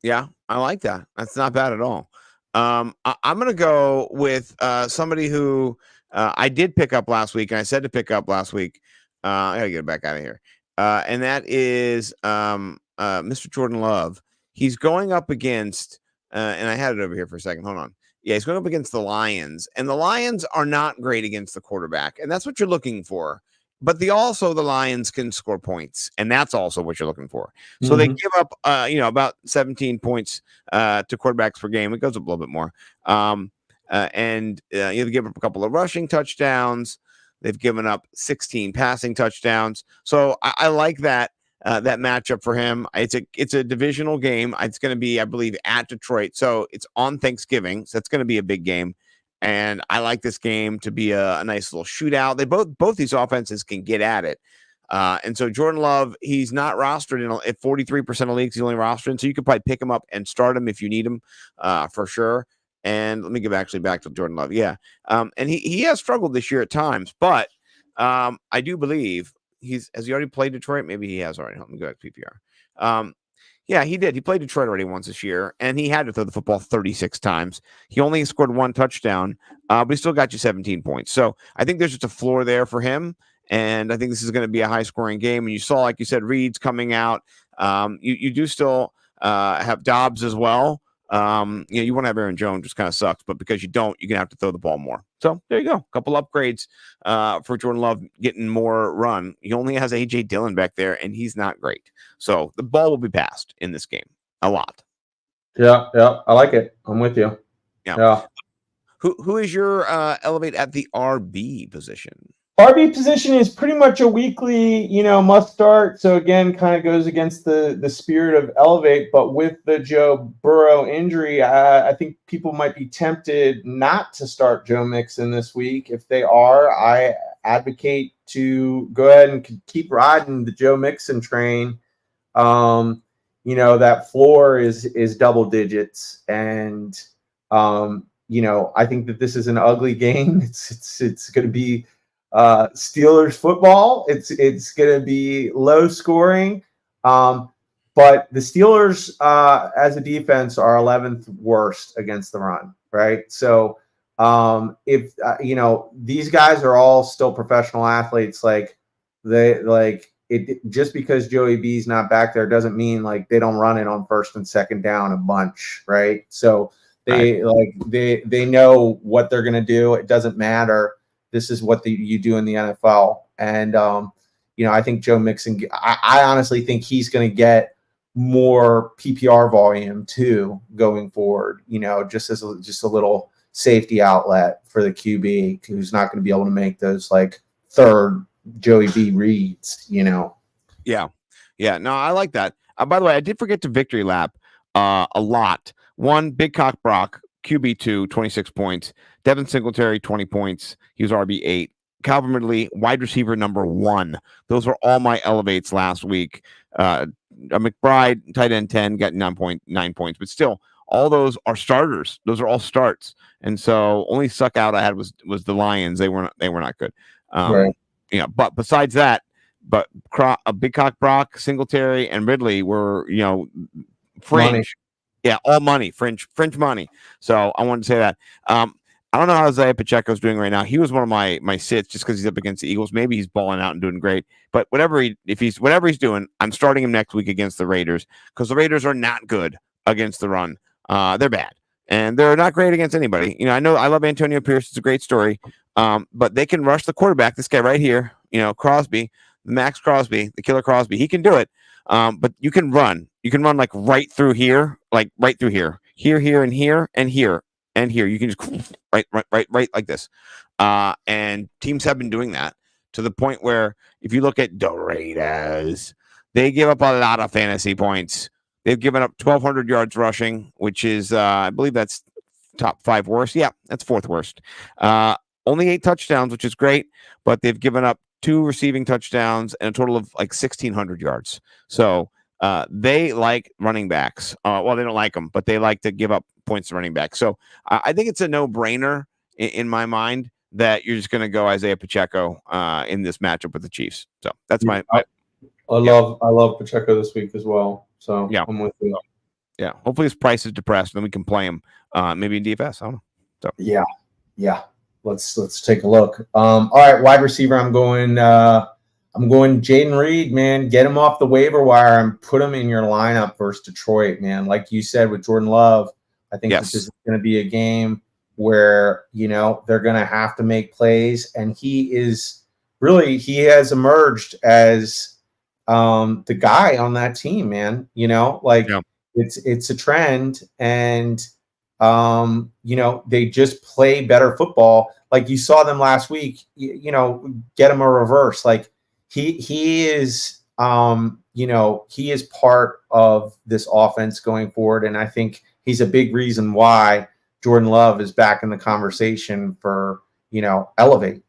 Yeah, I like that. That's not bad at all. I'm going to go with somebody who I did pick up last week, and I said to pick up last week. I got to get back out of here. And that is Mr. Jordan Love. He's going up against, and I had it over here for a second. Hold on. Yeah, he's going up against the Lions. And the Lions are not great against the quarterback. And that's what you're looking for. But the Lions can score points. And that's also what you're looking for. So they give up, about 17 points to quarterbacks per game. It goes up a little bit more. And you give up a couple of rushing touchdowns. They've given up 16 passing touchdowns. So I like that matchup for him. It's a divisional game. It's going to be, I believe, at Detroit. So it's on Thanksgiving. So it's going to be a big game. And I like this game to be a nice little shootout. They both these offenses can get at it. And so Jordan Love, he's not rostered at 43% of leagues. He's only rostered. So you could probably pick him up and start him if you need him for sure. And let me get back to Jordan Love. Yeah. And he has struggled this year at times, but I do believe has he already played Detroit? Maybe he has already. Let me go back to PPR. Yeah, he did. He played Detroit already once this year, and he had to throw the football 36 times. He only scored 1 touchdown, but he still got you 17 points. So I think there's just a floor there for him, and I think this is going to be a high-scoring game. And you saw, like you said, Reed's coming out. You do still have Dobbs as well. You know, you want to have Aaron Jones, just kind of sucks, but because you don't, you're gonna have to throw the ball more. So there you go, a couple upgrades for Jordan Love getting more run. He only has AJ Dillon back there, and he's not great. So the ball will be passed in this game a lot. Yeah, I like it. I'm with you. Yeah. Who is your elevate at the RB position? RB position is pretty much a weekly, must start. So again, kind of goes against the spirit of elevate. But with the Joe Burrow injury, I think people might be tempted not to start Joe Mixon this week. If they are, I advocate to go ahead and keep riding the Joe Mixon train. That floor is double digits, and I think that this is an ugly game. It's going to be Steelers football. It's going to be low scoring, but the Steelers as a defense are 11th worst against the run, right? So if these guys are all still professional athletes, just because Joey B's not back there doesn't mean like they don't run it on first and second down a bunch, right? So they know what they're going to do. It doesn't matter. This is what you do in the NFL. And, I think Joe Mixon, I honestly think he's going to get more PPR volume too going forward, just as a little safety outlet for the QB who's not going to be able to make those like third Joey B reads, Yeah. No, I like that. By the way, I did forget to victory lap a lot. One, Big Cock Brock, QB2, 26 points. Devin Singletary, 20 points. He was RB8. Calvin Ridley, wide receiver number 1. Those were all my elevates last week. McBride, tight end 10, got 9.9 points. But still, all those are starters. Those are all starts. And so only suck out I had was the Lions. They were not good. Right. But besides that, Big Cock Brock, Singletary, and Ridley were, fringe. Money. Yeah, all money, fringe money. So I wanted to say that. I don't know how Isaiah Pacheco's doing right now. He was one of my sits just because he's up against the Eagles. Maybe he's balling out and doing great. But whatever he's doing, I'm starting him next week against the Raiders because the Raiders are not good against the run. They're bad. And they're not great against anybody. I know I love Antonio Pierce. It's a great story. But they can rush the quarterback. This guy right here, Crosby, Max Crosby, the killer Crosby. He can do it. But you can run. You can run like right through here, here, and here, and here, and here. You can just right like this. And teams have been doing that to the point where if you look at the Raiders, they give up a lot of fantasy points. They've given up 1,200 yards rushing, which is, I believe that's top 5 worst. Yeah, that's 4th worst. Only 8 touchdowns, which is great, but they've given up 2 receiving touchdowns and a total of like 1,600 yards. So they like running backs. Well, they don't like them, but they like to give up points to running backs. So I think it's a no-brainer in my mind that you're just going to go Isaiah Pacheco in this matchup with the Chiefs. So that's my I love Pacheco this week as well. So yeah, I'm with you. Yeah, hopefully his price is depressed, and then we can play him maybe in DFS. I don't know. So yeah. Let's take a look. All right, wide receiver. I'm going Jaden Reed, man. Get him off the waiver wire and put him in your lineup versus Detroit, man. Like you said with Jordan Love, I think this is going to be a game where they're going to have to make plays, and he has emerged as the guy on that team, man. It's a trend, and they just play better football. Like you saw them last week, get him a reverse. Like he is part of this offense going forward. And I think he's a big reason why Jordan Love is back in the conversation for, elevate,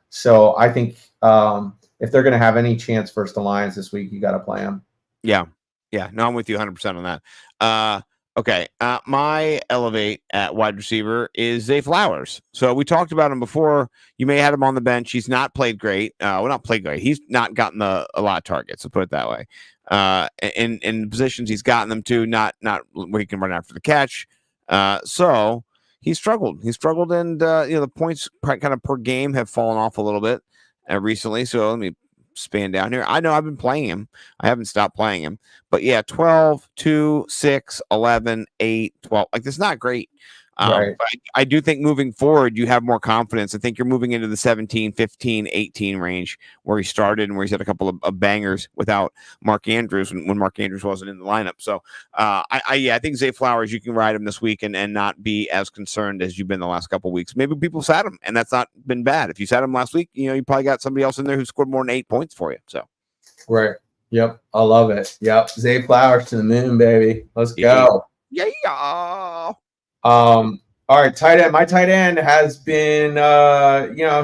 So I think if they're going to have any chance versus the Lions this week, you got to play them. Yeah. No, I'm with you 100% on that. Okay. My elevate at wide receiver is Zay Flowers. So we talked about him before. You may have had him on the bench. He's not played great. Not played great. He's not gotten a lot of targets, to put it that way. In positions he's gotten them to, not where he can run after the catch. So he struggled. And the points kind of per game have fallen off a little bit recently. So let me span down here. I know I've been playing him. I haven't stopped playing him. But yeah, 12, 2, 6, 11, 8, 12. Like, that's not great. Right. But I do think moving forward, you have more confidence. I think you're moving into the 17, 15, 18 range where he started and where he's had a couple of bangers without Mark Andrews when Mark Andrews wasn't in the lineup. So I think Zay Flowers, you can ride him this week and not be as concerned as you've been the last couple of weeks. Maybe people sat him, and that's not been bad. If you sat him last week, you probably got somebody else in there who scored more than 8 points for you. So Right. Yep. I love it. Yep. Zay Flowers to the moon, baby. Let's go. Yeah. All right, tight end. My tight end has been,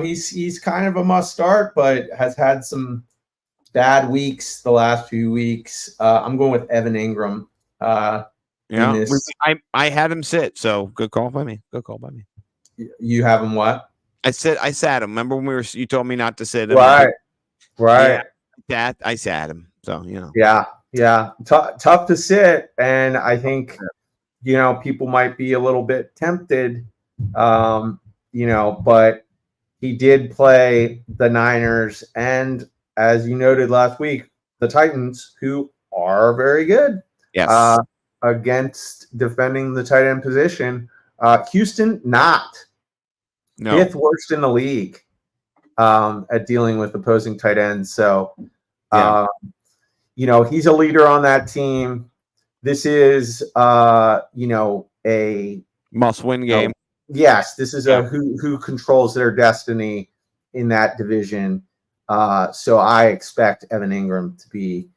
he's kind of a must start, but has had some bad weeks the last few weeks. I'm going with Evan Ingram. I had him sit, so good call by me. Good call by me. You have him what? I sat him. Remember when you told me not to sit him? Right. Yeah, I sat him. So Yeah. Tough to sit, and I think people might be a little bit tempted, but he did play the Niners and, as you noted last week, the Titans, who are very good. Yes. Against defending the tight end position. Houston, no. 5th worst in the league at dealing with opposing tight ends. So, he's a leader on that team. This is, a must-win game. Yes, this is a who controls their destiny in that division. So I expect Evan Ingram to be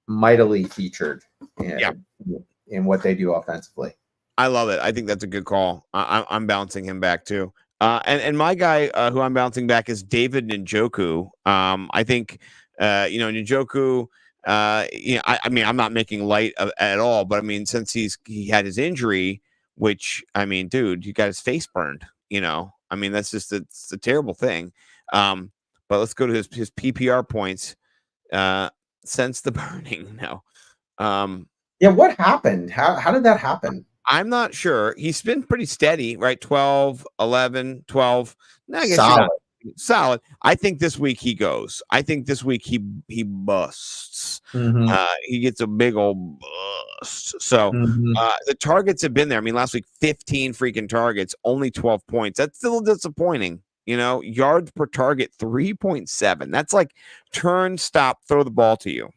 mightily featured in what they do offensively. I love it. I think that's a good call. I'm bouncing him back too. And my guy who I'm bouncing back is David Njoku. I think Njoku. I'm not making light of at all, but I mean, since he had his injury, which dude, you got his face burned. That's just it's a terrible thing. But let's go to his PPR points since the burning now. What happened? How did that happen? I'm not sure. He's been pretty steady, right? 12, 11, 12. No, I guess solid. I think this week he goes. I think this week he busts. Mm-hmm. He gets a big old bust. So the targets have been there. Last week 15 freaking targets, only 12 points. That's still disappointing. Yards per target 3.7. That's like turn, stop, throw the ball to you.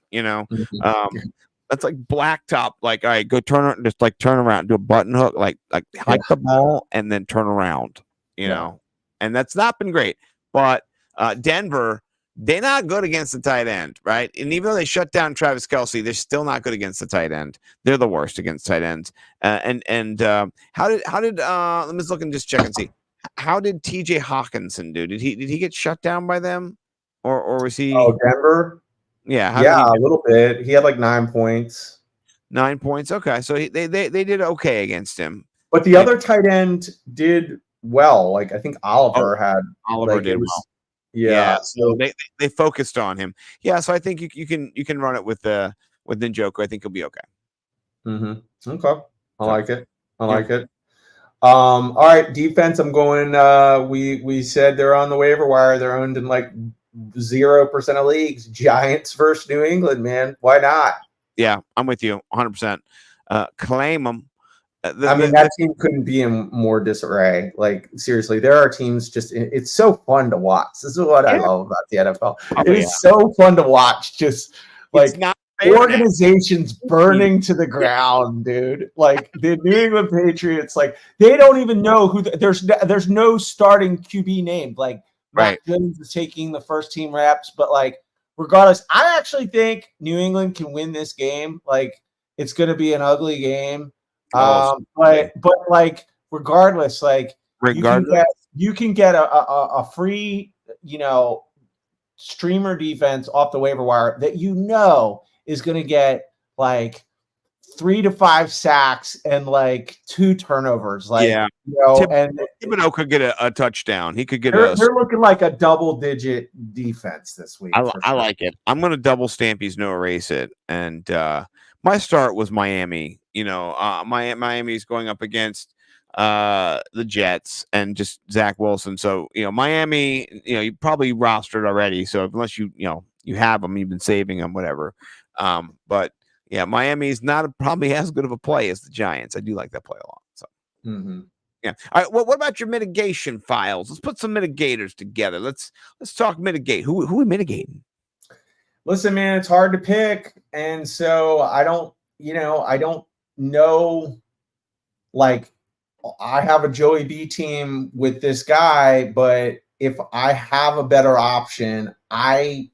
That's like blacktop. Like, all right, go turn around, do a button hook, like hike the ball and then turn around. And that's not been great. But Denver, they're not good against the tight end, right? And even though they shut down Travis Kelce, they're still not good against the tight end. They're the worst against tight ends. How did let me just look and just check and see. How did TJ Hawkinson do? Did he get shut down by them, or was he? Oh, Denver. Yeah, a little bit. He had like 9 points. 9 points. Okay, so they did okay against him. But the other tight end did well. Like, I think Oliver did well. Yeah. So they focused on him. Yeah. So I think you can run it with Njoku. I think he'll be okay. Mm-hmm. Okay. I like it. All right, defense. I'm going. We said they're on the waiver wire. They're owned in like 0% of leagues. Giants versus New England, man. Why not? Yeah, I'm with you 100%. Claim them. That team couldn't be in more disarray. Like, seriously, there are teams it's so fun to watch. This is what I love about the NFL. It is so fun to watch. Just like organizations burning to the ground, dude. Like the New England Patriots, like they don't even know who there's no starting QB named. Like Matt Jones is taking the first team reps, but like regardless, I actually think New England can win this game. Like it's going to be an ugly game. But like regardless, you can get a free streamer defense off the waiver wire that is going to get like 3 to 5 sacks and like 2 turnovers. And Thibodeau could get a touchdown. He could get they're looking like a double-digit defense this week. I like it. I'm going to double stamp he's no erase it. And my start was Miami. Miami's going up against the Jets and just Zach Wilson. So, Miami, you probably rostered already. So unless you you have them, you've been saving them, whatever. But yeah, Miami's not probably as good of a play as the Giants. I do like that play a lot. So yeah. All right. Well, what about your mitigation files? Let's put some mitigators together. Let's talk mitigate. Who we mitigating? Listen, man, it's hard to pick, and so I don't know. Like, I have a Joey B team with this guy, but if I have a better option, I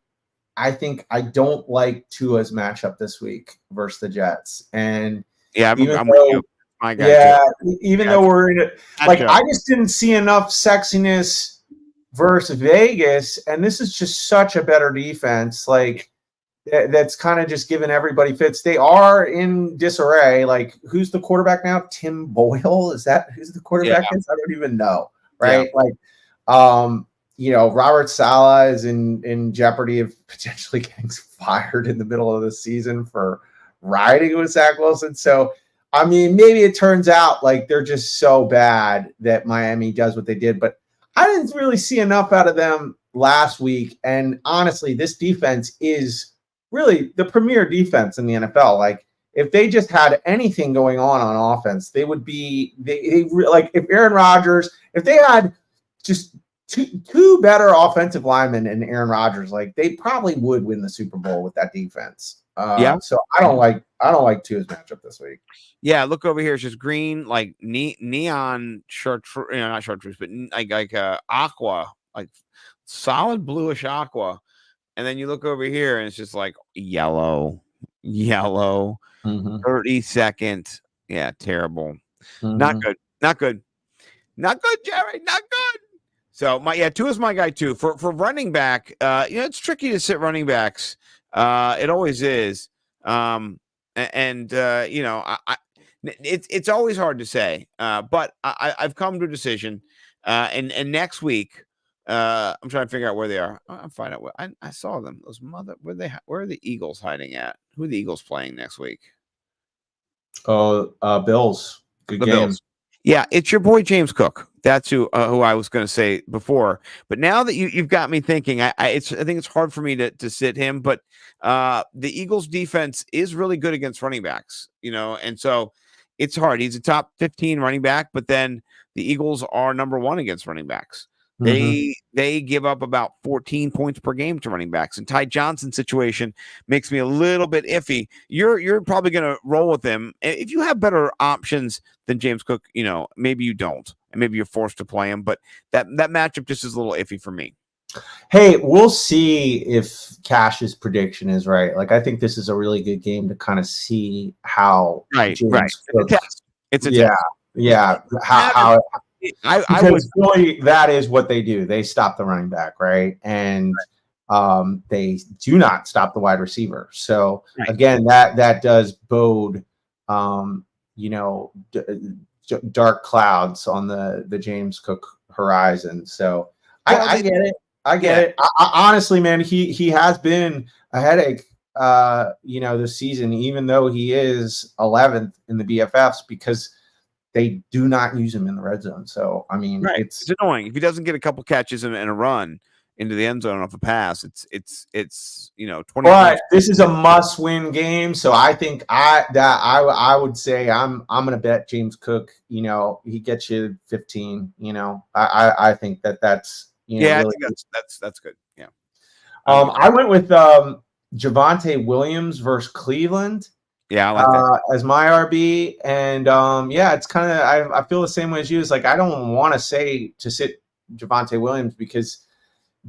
think I don't like Tua's matchup this week versus the Jets. And yeah, I'm with you. My guy, yeah, even though we're in it, like, Gotcha. I just didn't see enough sexiness versus Vegas, and this is just such a better defense. Like, that's kind of just giving everybody fits. They are in disarray. Like, who's the quarterback now? Tim Boyle? Is that who's the quarterback is? I don't even know. Right? Yeah. Like, Robert Saleh is in jeopardy of potentially getting fired in the middle of the season for riding with Zach Wilson. So, I mean, maybe it turns out like they're just so bad that Miami does what they did, but I didn't really see enough out of them last week. And honestly, this defense is really the premier defense in the NFL. Like, if they just had anything going on offense, they would be like, if Aaron Rodgers, if they had just two better offensive linemen and Aaron Rodgers, like, they probably would win the Super Bowl with that defense. So I don't like Tua's matchup this week. Yeah, look over here. It's just green, like neon chartreuse, not chartreuse, but like aqua, like solid bluish aqua. And then you look over here, and it's just like yellow, 30-second. Yeah, terrible. Not good, Jerry. Not good. So Tua's my guy too. For running back, it's tricky to sit running backs. It always is. It's always hard to say. But I've come to a decision. And next week, I'm trying to figure out where they are. I'll find out. I saw them. Where are the Eagles hiding at? Who are the Eagles playing next week? Oh, Bills. Good game. Bills. Yeah, it's your boy James Cook. That's who I was going to say before. But now that you've got me thinking, I think it's hard for me to sit him. But the Eagles defense is really good against running backs, and so it's hard. He's a top 15 running back, but then the Eagles are number 1 against running backs. They give up about 14 points per game to running backs, and Ty Johnson's situation makes me a little bit iffy. You're probably going to roll with him if you have better options than James Cook. Maybe you don't, and maybe you're forced to play him. But that matchup just is a little iffy for me. Hey, we'll see if Cash's prediction is right. Like, I think this is a really good game to kind of see how James Cook, it's a test. Yeah. How because really, that is what they do. They stop the running back, right? And they do not stop the wide receiver. So again, that does bode, dark clouds on the James Cook horizon. So I get it. I get it. I honestly, man, he has been a headache, this season, even though he is 11th in the BFFs, because they do not use him in the red zone. So, I mean, it's annoying. If he doesn't get a couple catches and a run into the end zone off a pass, it's 20. But this is a must-win game. So I think I would say I'm going to bet James Cook. He gets you 15. I think that's really I think that's good. Yeah. I went with Javonte Williams versus Cleveland. Yeah, I like that as my RB, and it's kind of I feel the same way as you. It's like I don't want to say to sit Javonte Williams because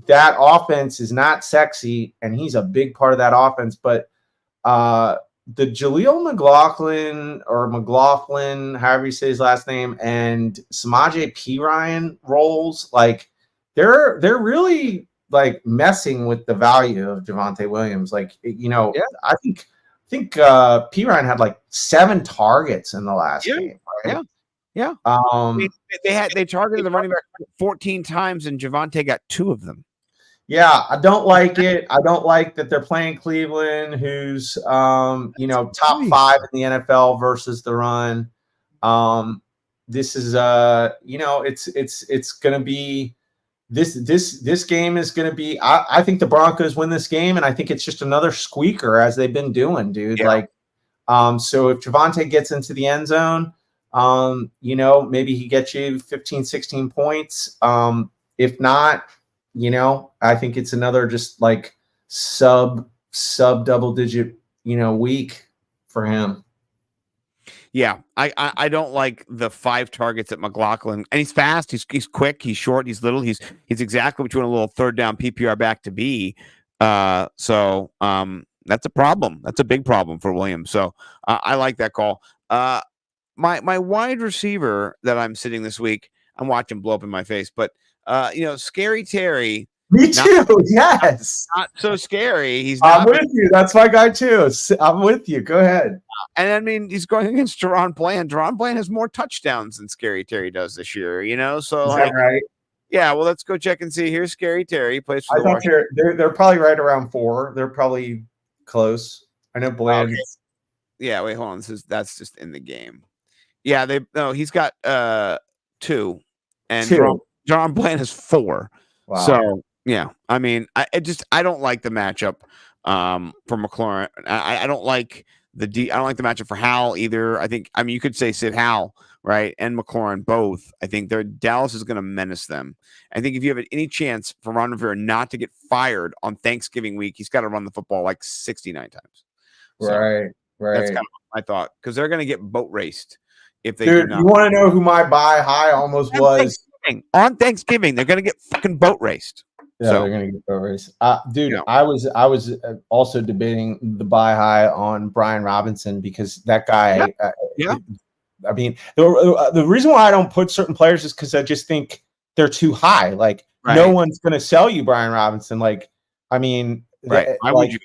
that offense is not sexy, and he's a big part of that offense. But the Jaleel McLaughlin, however you say his last name, and Samaje Perine roles, like they're really like messing with the value of Javonte Williams. Like I think Perine had like 7 targets in the last game. Right? Yeah. They targeted the running back 14 times, and Javonte got 2 of them. Yeah, I don't like it. I don't like that they're playing Cleveland, who's top 5 in the NFL versus the run. This is it's going to be this game is going to be. I think the Broncos win this game, and I think it's just another squeaker as they've been doing, dude. Yeah. Like, so if Javonte gets into the end zone, maybe he gets you 15, 16 points. If not, I think it's another just like sub double digit, week for him. Yeah, I don't like the 5 targets at McLaughlin, and he's fast, he's quick, he's short, he's little, he's exactly what you want a little third down PPR back to be. So that's a problem. That's a big problem for Williams. So I like that call. My wide receiver that I'm sitting this week, I'm watching blow up in my face, but Scary Terry. Me too. Yes. Not so scary. He's I'm with you. That's my guy too. I'm with you. Go ahead. And I mean, he's going against Deron Bland. Deron Bland has more touchdowns than Scary Terry does this year, So is that right? Yeah, well, let's go check and see. Here's Scary Terry. He plays for the Washington. They're probably right around 4. They're probably close. I know Bland. Okay. Yeah, wait, hold on. That's just in the game. Yeah, he's got 2. And 2. Deron Bland has 4. Wow. So yeah, I mean, I don't like the matchup for McLaurin. I don't like I don't like the matchup for Howell either. I mean, you could say Sid Howell, right, and McLaurin both. I think Dallas is going to menace them. I think if you have any chance for Ron Rivera not to get fired on Thanksgiving week, he's got to run the football like 69 times. So right. That's kind of my thought, because they're going to get boat raced if they Dude, do not. You want to know who my buy high almost was? On Thanksgiving, they're going to get fucking boat raced. Yeah, they're gonna get boat race. Dude, I was also debating the buy high on Brian Robinson because that guy. I mean, the reason why I don't put certain players is because I just think they're too high. Like no one's gonna sell you Brian Robinson. Like, I mean, why would you?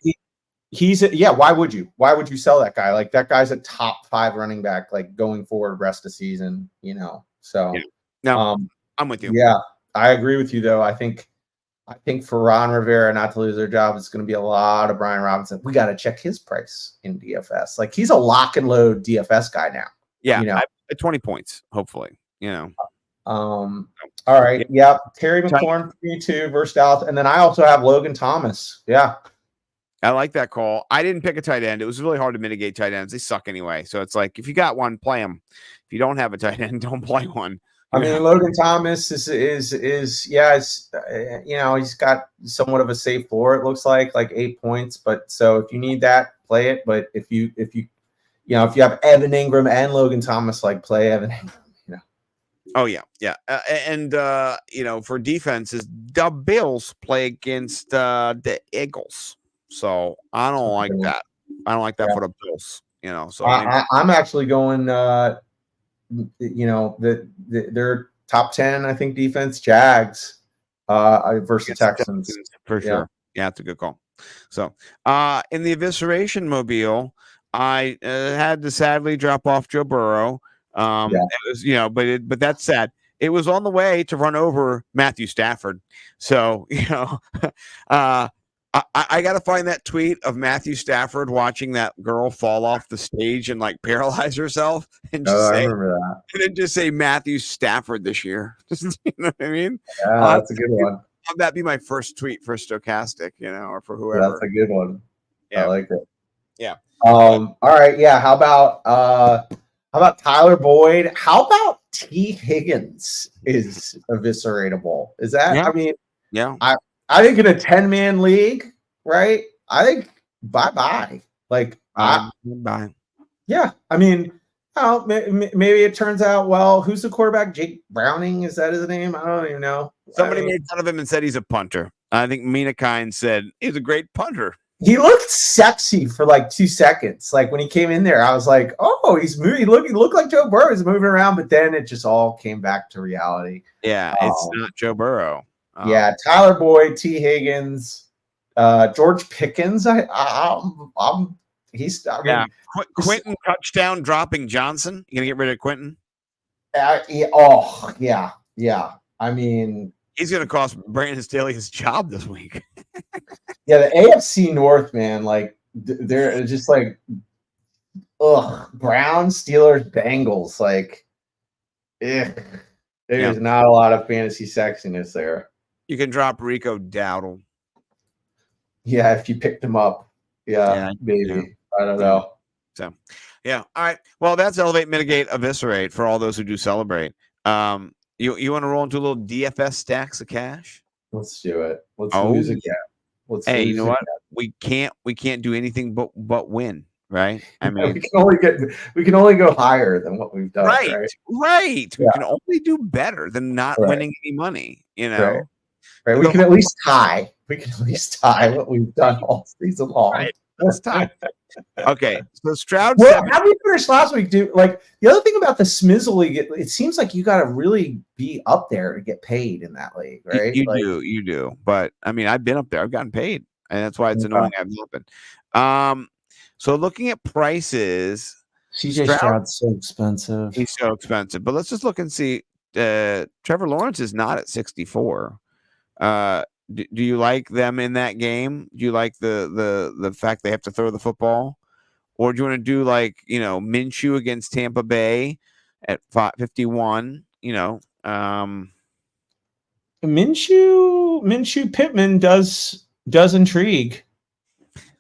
Why would you? Why would you sell that guy? Like that guy's a top 5 running back. Like going forward, rest of season. So no, I'm with you. Yeah, I agree with you though. I think for Ron Rivera not to lose their job, it's going to be a lot of Brian Robinson. We got to check his price in DFS. Like he's a lock and load DFS guy now. Yeah, at 20 points, hopefully. All right. Yeah. Terry McLaurin 3-2 versus Dallas, and then I also have Logan Thomas. Yeah. I like that call. I didn't pick a tight end. It was really hard to mitigate tight ends. They suck anyway. So it's like if you got one, play them. If you don't have a tight end, don't play one. I mean, Logan Thomas is he's got somewhat of a safe floor. It looks like 8 points. But so if you need that, play it. But if you have Evan Ingram and Logan Thomas, play Evan Ingram. Oh yeah. And for defenses, the Bills play against the Eagles. So I don't like that. I don't like that for the Bills. So I'm actually going. They're top 10, I think, defense Jags versus Texans for sure. Yeah, that's a good call. So in the evisceration mobile, I had to sadly drop off Joe Burrow. It was, but that's sad. It was on the way to run over Matthew Stafford. So I got to find that tweet of Matthew Stafford watching that girl fall off the stage and paralyze herself, and just I remember that. And then just say Matthew Stafford this year. You know what I mean? Yeah, that's a good one. Have that be my first tweet for Stochastic, or for whoever. That's a good one. Yeah. I like it. Yeah. All right. Yeah. How about Tyler Boyd? How about T. Higgins is evisceratable? Is that? Yeah. I mean, yeah. I think in a 10-man league, right? I think bye. Bye. Yeah. I mean, maybe it turns out, well, who's the quarterback? Jake Browning? Is that his name? I don't even know. Somebody made fun of him and said he's a punter. I think Mina Kine said he's a great punter. He looked sexy for 2 seconds. When he came in there, I was like, oh, he's moving. He looked like Joe Burrow. He's moving around, but then it just all came back to reality. Yeah, it's not Joe Burrow. Yeah, Tyler Boyd, T. Higgins, George Pickens. Quentin touchdown dropping Johnson. You gonna get rid of Quentin? Yeah. I mean, he's gonna cost Brandon Staley his job this week. Yeah, the AFC North, man. They're just Browns, Steelers, Bengals. There's not a lot of fantasy sexiness there. You can drop Rico Dowdle. Yeah, if you picked him up. Yeah, Yeah, maybe. yeah. I don't know. So, yeah. All right. Well, that's Elevate, Mitigate, Eviscerate for all those who do celebrate. You want to roll into a little DFS Stacks of Cash? Let's do it. Let's Oh, lose again. Let's hey, you lose know again. what? We can't do anything but win, right? I mean, we can only go higher than what we've done, right? right. We Yeah. can only do better than not Right. winning any money. You know, Right. Right. We can at least tie. We can at least tie what we've done all season long. Right. That's time. Okay, so Stroud. Well, how did we finish last week? Like the other thing about the Smizzle League, it seems like you got to really be up there to get paid in that league, right? You do. But I mean, I've been up there. I've gotten paid, and that's why it's annoying I haven't happened. So looking at prices, CJ Stroud's so expensive. He's so expensive. But let's just look and see. Trevor Lawrence is not at 64. Do you like them in that game? Do you like the fact they have to throw the football, or do you want to do like Minshew against Tampa Bay at 51? Minshew Pittman does intrigue.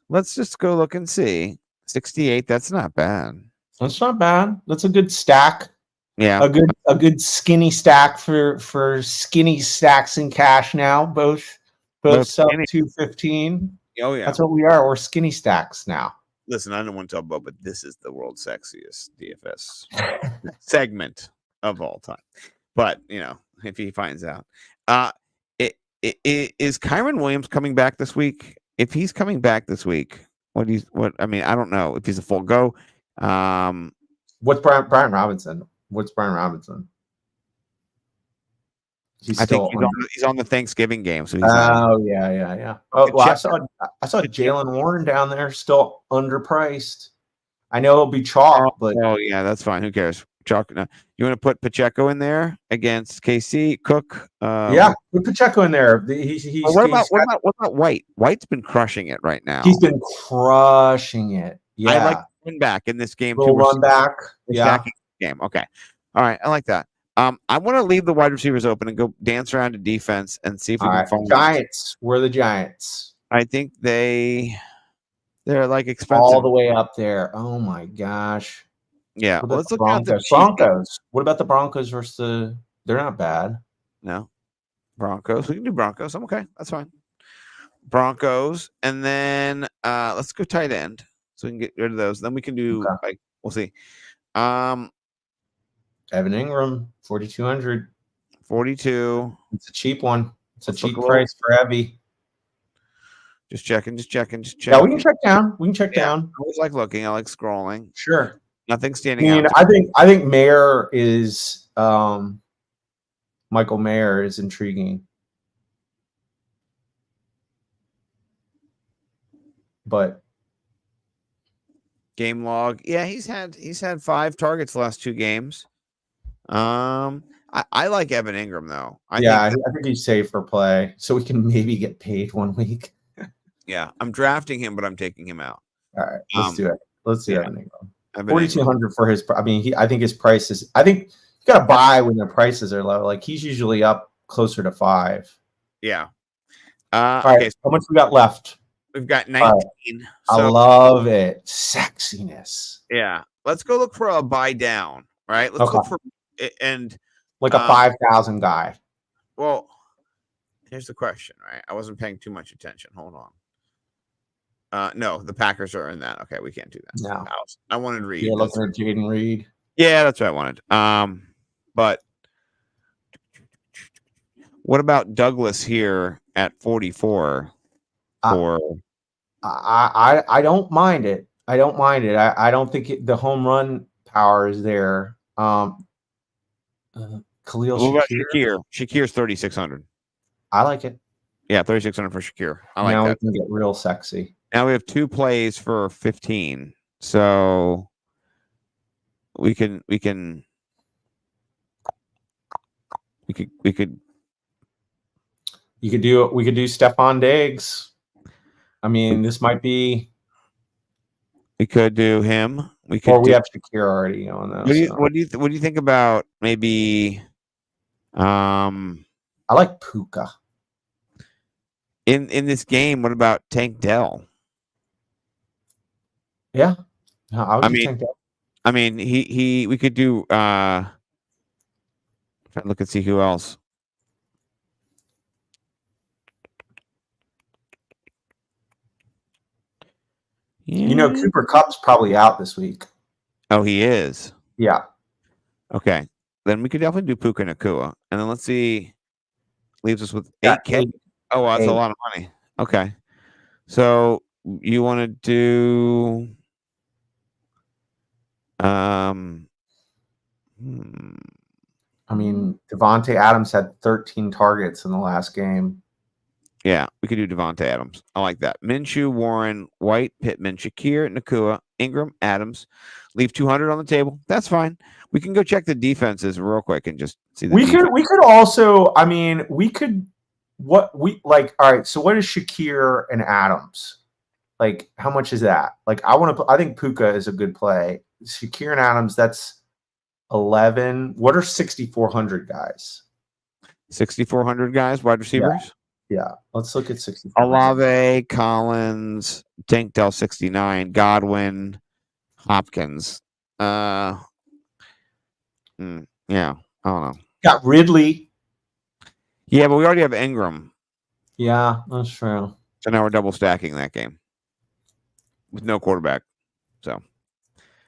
Let's just go look and see. 68. That's not bad. That's not bad. That's a good stack. Yeah, a good skinny stack for skinny stacks in cash now. Both sub 215. Oh yeah, that's what we are. We're skinny stacks now. Listen, I don't want to talk about, but this is the world's sexiest DFS segment of all time. But if he finds out, is Kyron Williams coming back this week? If he's coming back this week, I don't know if he's a full go. What's Brian Robinson? What's Brian Robinson? He's on the Thanksgiving game. So he's yeah. Oh, well, I saw Jalen Warren down there still underpriced. I know it'll be chalk, but yeah, that's fine. Who cares? Chalk. No. You want to put Pacheco in there against KC Cook? Yeah, put Pacheco in there. What about White? White's been crushing it right now. He's been crushing it. Yeah, I like run back in this game. Little run back. Yeah. Game. Okay. All right. I like that. I want to leave the wide receivers open and go dance around to defense and see if we can find Giants. We're the Giants. I think they're like expensive all the way up there. Oh my gosh. Yeah. Well, let's look at the Broncos. What about the Broncos versus they're not bad. No. Broncos. We can do Broncos. I'm okay. That's fine. Broncos. And then let's go tight end. So we can get rid of those. Then we can do we'll see. Evan Ingram, 4,200. 42. It's a cheap one. It's a cheap price for Evie. Just checking. Yeah, we can check down. down. I always like looking. I like scrolling. Sure. Nothing standing out. I think Mayer is Michael Mayer is intriguing. But game log. Yeah, he's had 5 targets the last 2 games. I like Evan Ingram though. I think he's safe for play, so we can maybe get paid one week. Yeah, I'm drafting him, but I'm taking him out. All right, let's do it. Let's do Evan Ingram. 4,200 for his. I mean, I think his price is. I think you got to buy when the prices are low. Like he's usually up closer to 5. Yeah. All right. Okay, so how much we got left? We've got 19. I love it. Sexiness. Yeah. Let's go look for a buy down. Right. Let's look for like a 5,000 guy. Well, here's the question. Right. I wasn't paying too much attention. Hold on. No, the Packers are in that. Okay, we can't do that. No. I wanted Reed. Yeah, looking at Jaden Reed. Yeah, that's what I wanted. But what about Douglas here at 44? I don't mind it. I don't think the home run power is there. Khalil Shakir. Shakir's 3,600. I like it. Yeah, 3,600 for Shakir. I like that. Now we can get real sexy. Now we have 2 plays for 15. So we could do Stephon Diggs. I mean, this might be. We could do him. We have Shakir already on those. What do you think about maybe? I like Puka. in this game, what about Tank Dell? Yeah. No, I would I do mean, Tank Dell. I mean, we could do look and see who else. You know, Cooper Kupp's probably out this week. Oh, he is. Yeah. Okay. Then we could definitely do Puka Nakua. And then let's see. Leaves us with Yeah, 8K. Oh, wow, that's a 8. lot of money. Okay. So you want to do I mean, Devontae Adams had 13 targets in the last game. yeah, we could do Devontae Adams. I like that. Minshew, Warren, White, Pittman, Shakir, Nakua, Ingram, Adams. Leave 200 on the table. That's fine. We can go check the defenses real quick and just see the We could also, I mean, we could what we like, all right, so what is Shakir and Adams? Like, how much is that? Like, I think Puka is a good play. Shakir and Adams, that's 11. What are 6,400 guys? 6,400 guys, wide receivers. Yeah, let's look at 6,400. Olave, Collins, Tank Dell 69, Godwin, Hopkins. Yeah, I don't know. Got Ridley. Yeah, but we already have Ingram. Yeah, that's true. So now we're double stacking that game with no quarterback. So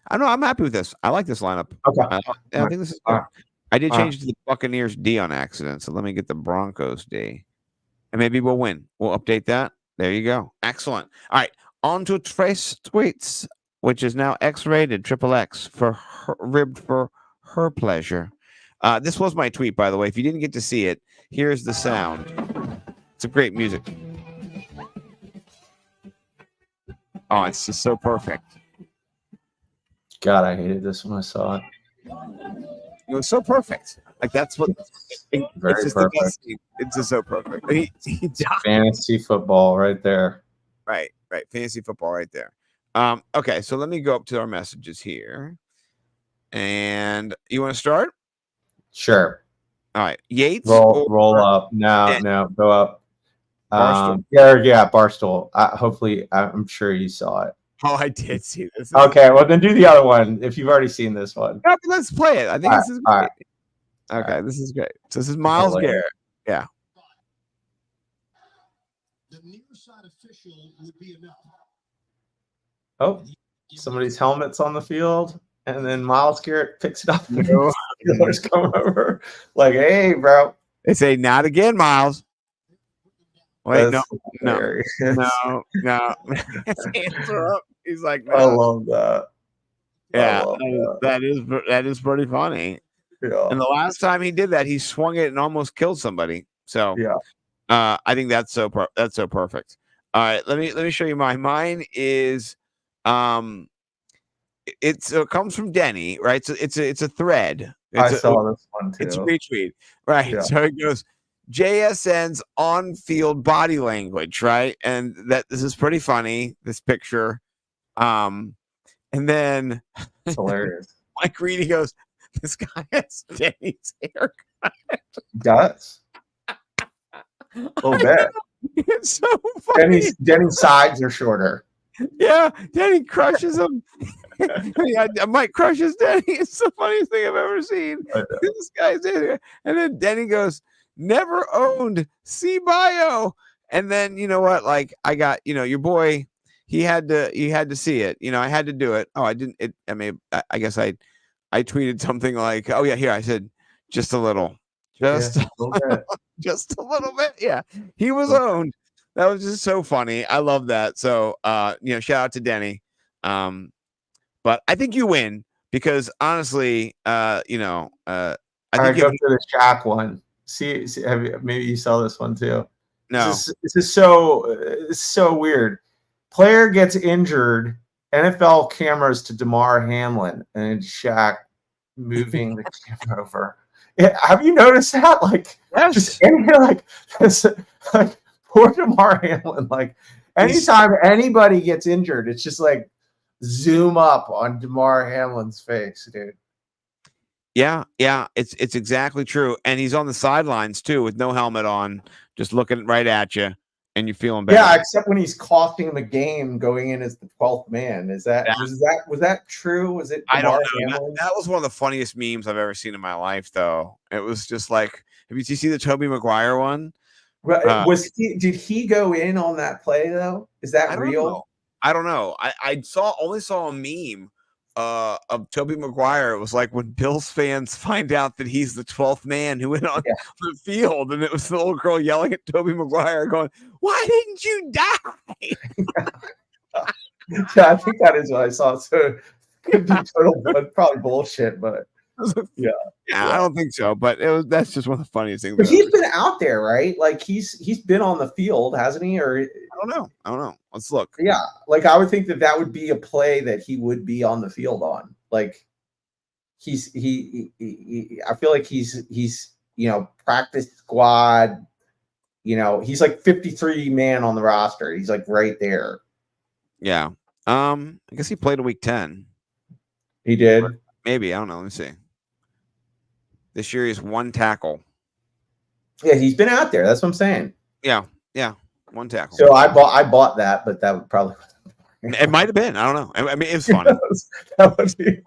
I don't know. I'm happy with this. I like this lineup. Okay. I think this is good. I did change it to the Buccaneers D on accident. So let me get the Broncos D. And maybe we'll win. We'll update that. There you go. Excellent. All right. On to Trace Tweets, which is now X-rated, XXX, ribbed for her pleasure. This was my tweet, by the way. If you didn't get to see it, here's the sound. It's a great music. Oh, it's just so perfect. God, I hated this when I saw it. It was so perfect. Like that's what. Very it's just perfect. It's just so perfect. Fantasy football right there. Right. Fantasy football right there. Okay, so let me go up to our messages here. And you want to start? Sure. All right. Yates. Roll up. No, go up. Barstool. Yeah, Barstool. Hopefully, I'm sure you saw it. Oh, I did see this. Okay, well then do the other one if you've already seen this one. No, let's play it. I think this is great. Right. Okay, this is great. So this is Myles Garrett. Yeah. The near side official would be enough. Oh, somebody's helmet's on the field, and then Myles Garrett picks it up. No. Steelers come over, like, "Hey, bro." They say, "Not again, Miles." Wait, That's no. His hands are up. He's like, no. I love that. Yeah, that is pretty funny. Yeah. And the last time he did that, he swung it and almost killed somebody. So Yeah. I think that's so perfect. All right, let me show you mine. Mine is it comes from Denny, right? So it's a thread. I saw this one too. It's a retweet, right? Yeah. So it goes JSN's on-field body language, right? And this is pretty funny. This picture, and then It's hilarious. Mike Reedy goes, "This guy has Denny's haircut." He does. A little bit. It's so funny. Denny's sides are shorter. Yeah, Denny crushes him. Mike crushes Denny. It's the funniest thing I've ever seen. This guy's in here. And then Denny goes, "Never owned C-Bio." And then you know what? Like I got, your boy, he had to see it. I had to do it. Oh, I didn't. I guess I tweeted something like, "Oh yeah, here." I said, "Just a little, just a little bit." Just a little bit. Yeah, he was owned. That was just so funny. I love that. So, shout out to Denny. But I think you win because honestly, I think go to the Shaq one. See, maybe you saw this one too. No, this is so weird. Player gets injured. NFL cameras to Damar Hamlin and Shaq moving the camera over. Have you noticed that? Like, yes. Just in here, like this, like poor Damar Hamlin. Like, anytime anybody gets injured, it's just like zoom up on Damar Hamlin's face, dude. Yeah, it's exactly true. And he's on the sidelines too with no helmet on, just looking right at you. and you're feeling better. Yeah, except when he's costing him a game going in as the 12th man. Was that true? Was it? I don't DeMar know. Hamlin? That was one of the funniest memes I've ever seen in my life, though. It was just like, did you see the Tobey Maguire one? Did he go in on that play though? Is that real? I don't know. I only saw a meme of Tobey Maguire. It was like when Bills fans find out that he's the 12th man who went on the field, and it was the little girl yelling at Tobey Maguire, going, "Why didn't you die?" Yeah, I think that is what I saw. So it could be probably bullshit, but yeah, I don't think so. But that's just one of the funniest things. But he's been out there, right? Like he's been on the field, hasn't he? Or I don't know. Let's look. Yeah, like I would think that would be a play that he would be on the field on. Like he I feel like he's practice squad. He's like 53 man on the roster. He's like right there. Yeah. I guess he played in week 10. He did. Or maybe, I don't know. Let me see. This year he's 1 tackle. Yeah, he's been out there. That's what I'm saying. Yeah. 1 tackle. So I bought that, but that would probably it might have been. I don't know. I mean, it was funny. That would be,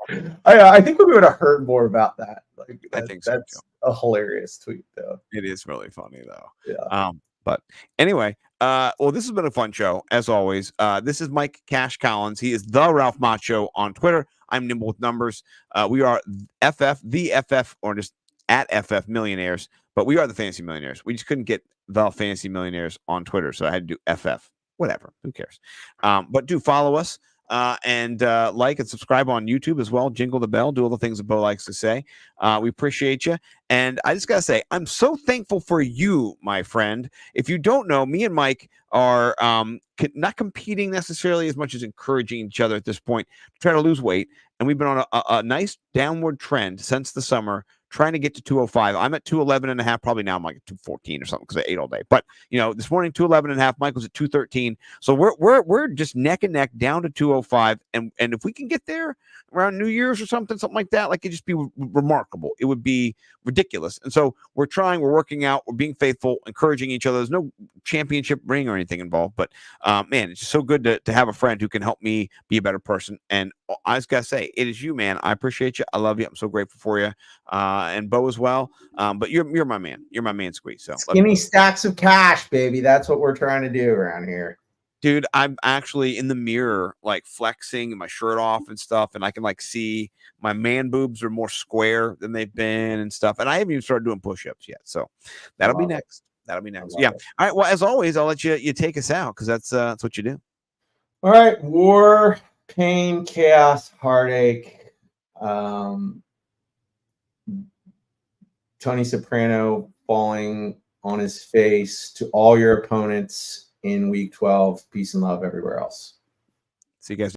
I think we would have heard more about that. Like I think so. That's a hilarious tweet, though. It is really funny, though. Yeah. But anyway, well, this has been a fun show, as always. This is Mike Cash Collins. He is the Ralph Mott Show on Twitter. I'm Nimble with Numbers. We are the FF, or just at FF Millionaires, but we are the Fantasy Millionaires. We just couldn't get the Fantasy Millionaires on Twitter, so I had to do FF. Whatever, who cares? But do follow us and like and subscribe on YouTube as well. Jingle the bell, do all the things that Bo likes to say. We appreciate you. And I just got to say, I'm so thankful for you, my friend. If you don't know, me and Mike are not competing necessarily as much as encouraging each other at this point to try to lose weight. And we've been on a nice downward trend since the summer, trying to get to 205. I'm at 211.5. Probably now I'm like at 214 or something because I ate all day. But this morning 211.5. Mike was at 213. So we're just neck and neck down to 205. And if we can get there around New Year's or something like that, like it'd just be remarkable. It would be ridiculous. And so we're trying, we're working out, we're being faithful, encouraging each other. There's no championship ring or anything involved, but man, it's just so good to have a friend who can help me be a better person. And I just gotta say, it is you, man. I appreciate you. I love you. I'm so grateful for you. And Bo as well. But you're my man. You're my man, Squeeze. So skinny stacks of cash, baby. That's what we're trying to do around here. Dude, I'm actually in the mirror, like flexing my shirt off and stuff, and I can like see my man boobs are more square than they've been and stuff. And I haven't even started doing push-ups yet. So that'll be next. That'll be next. Yeah. All right. Well, as always, I'll let you take us out because that's what you do. All right. War, pain, chaos, heartache. Tony Soprano falling on his face to all your opponents in week 12. Peace and love everywhere else. See you guys.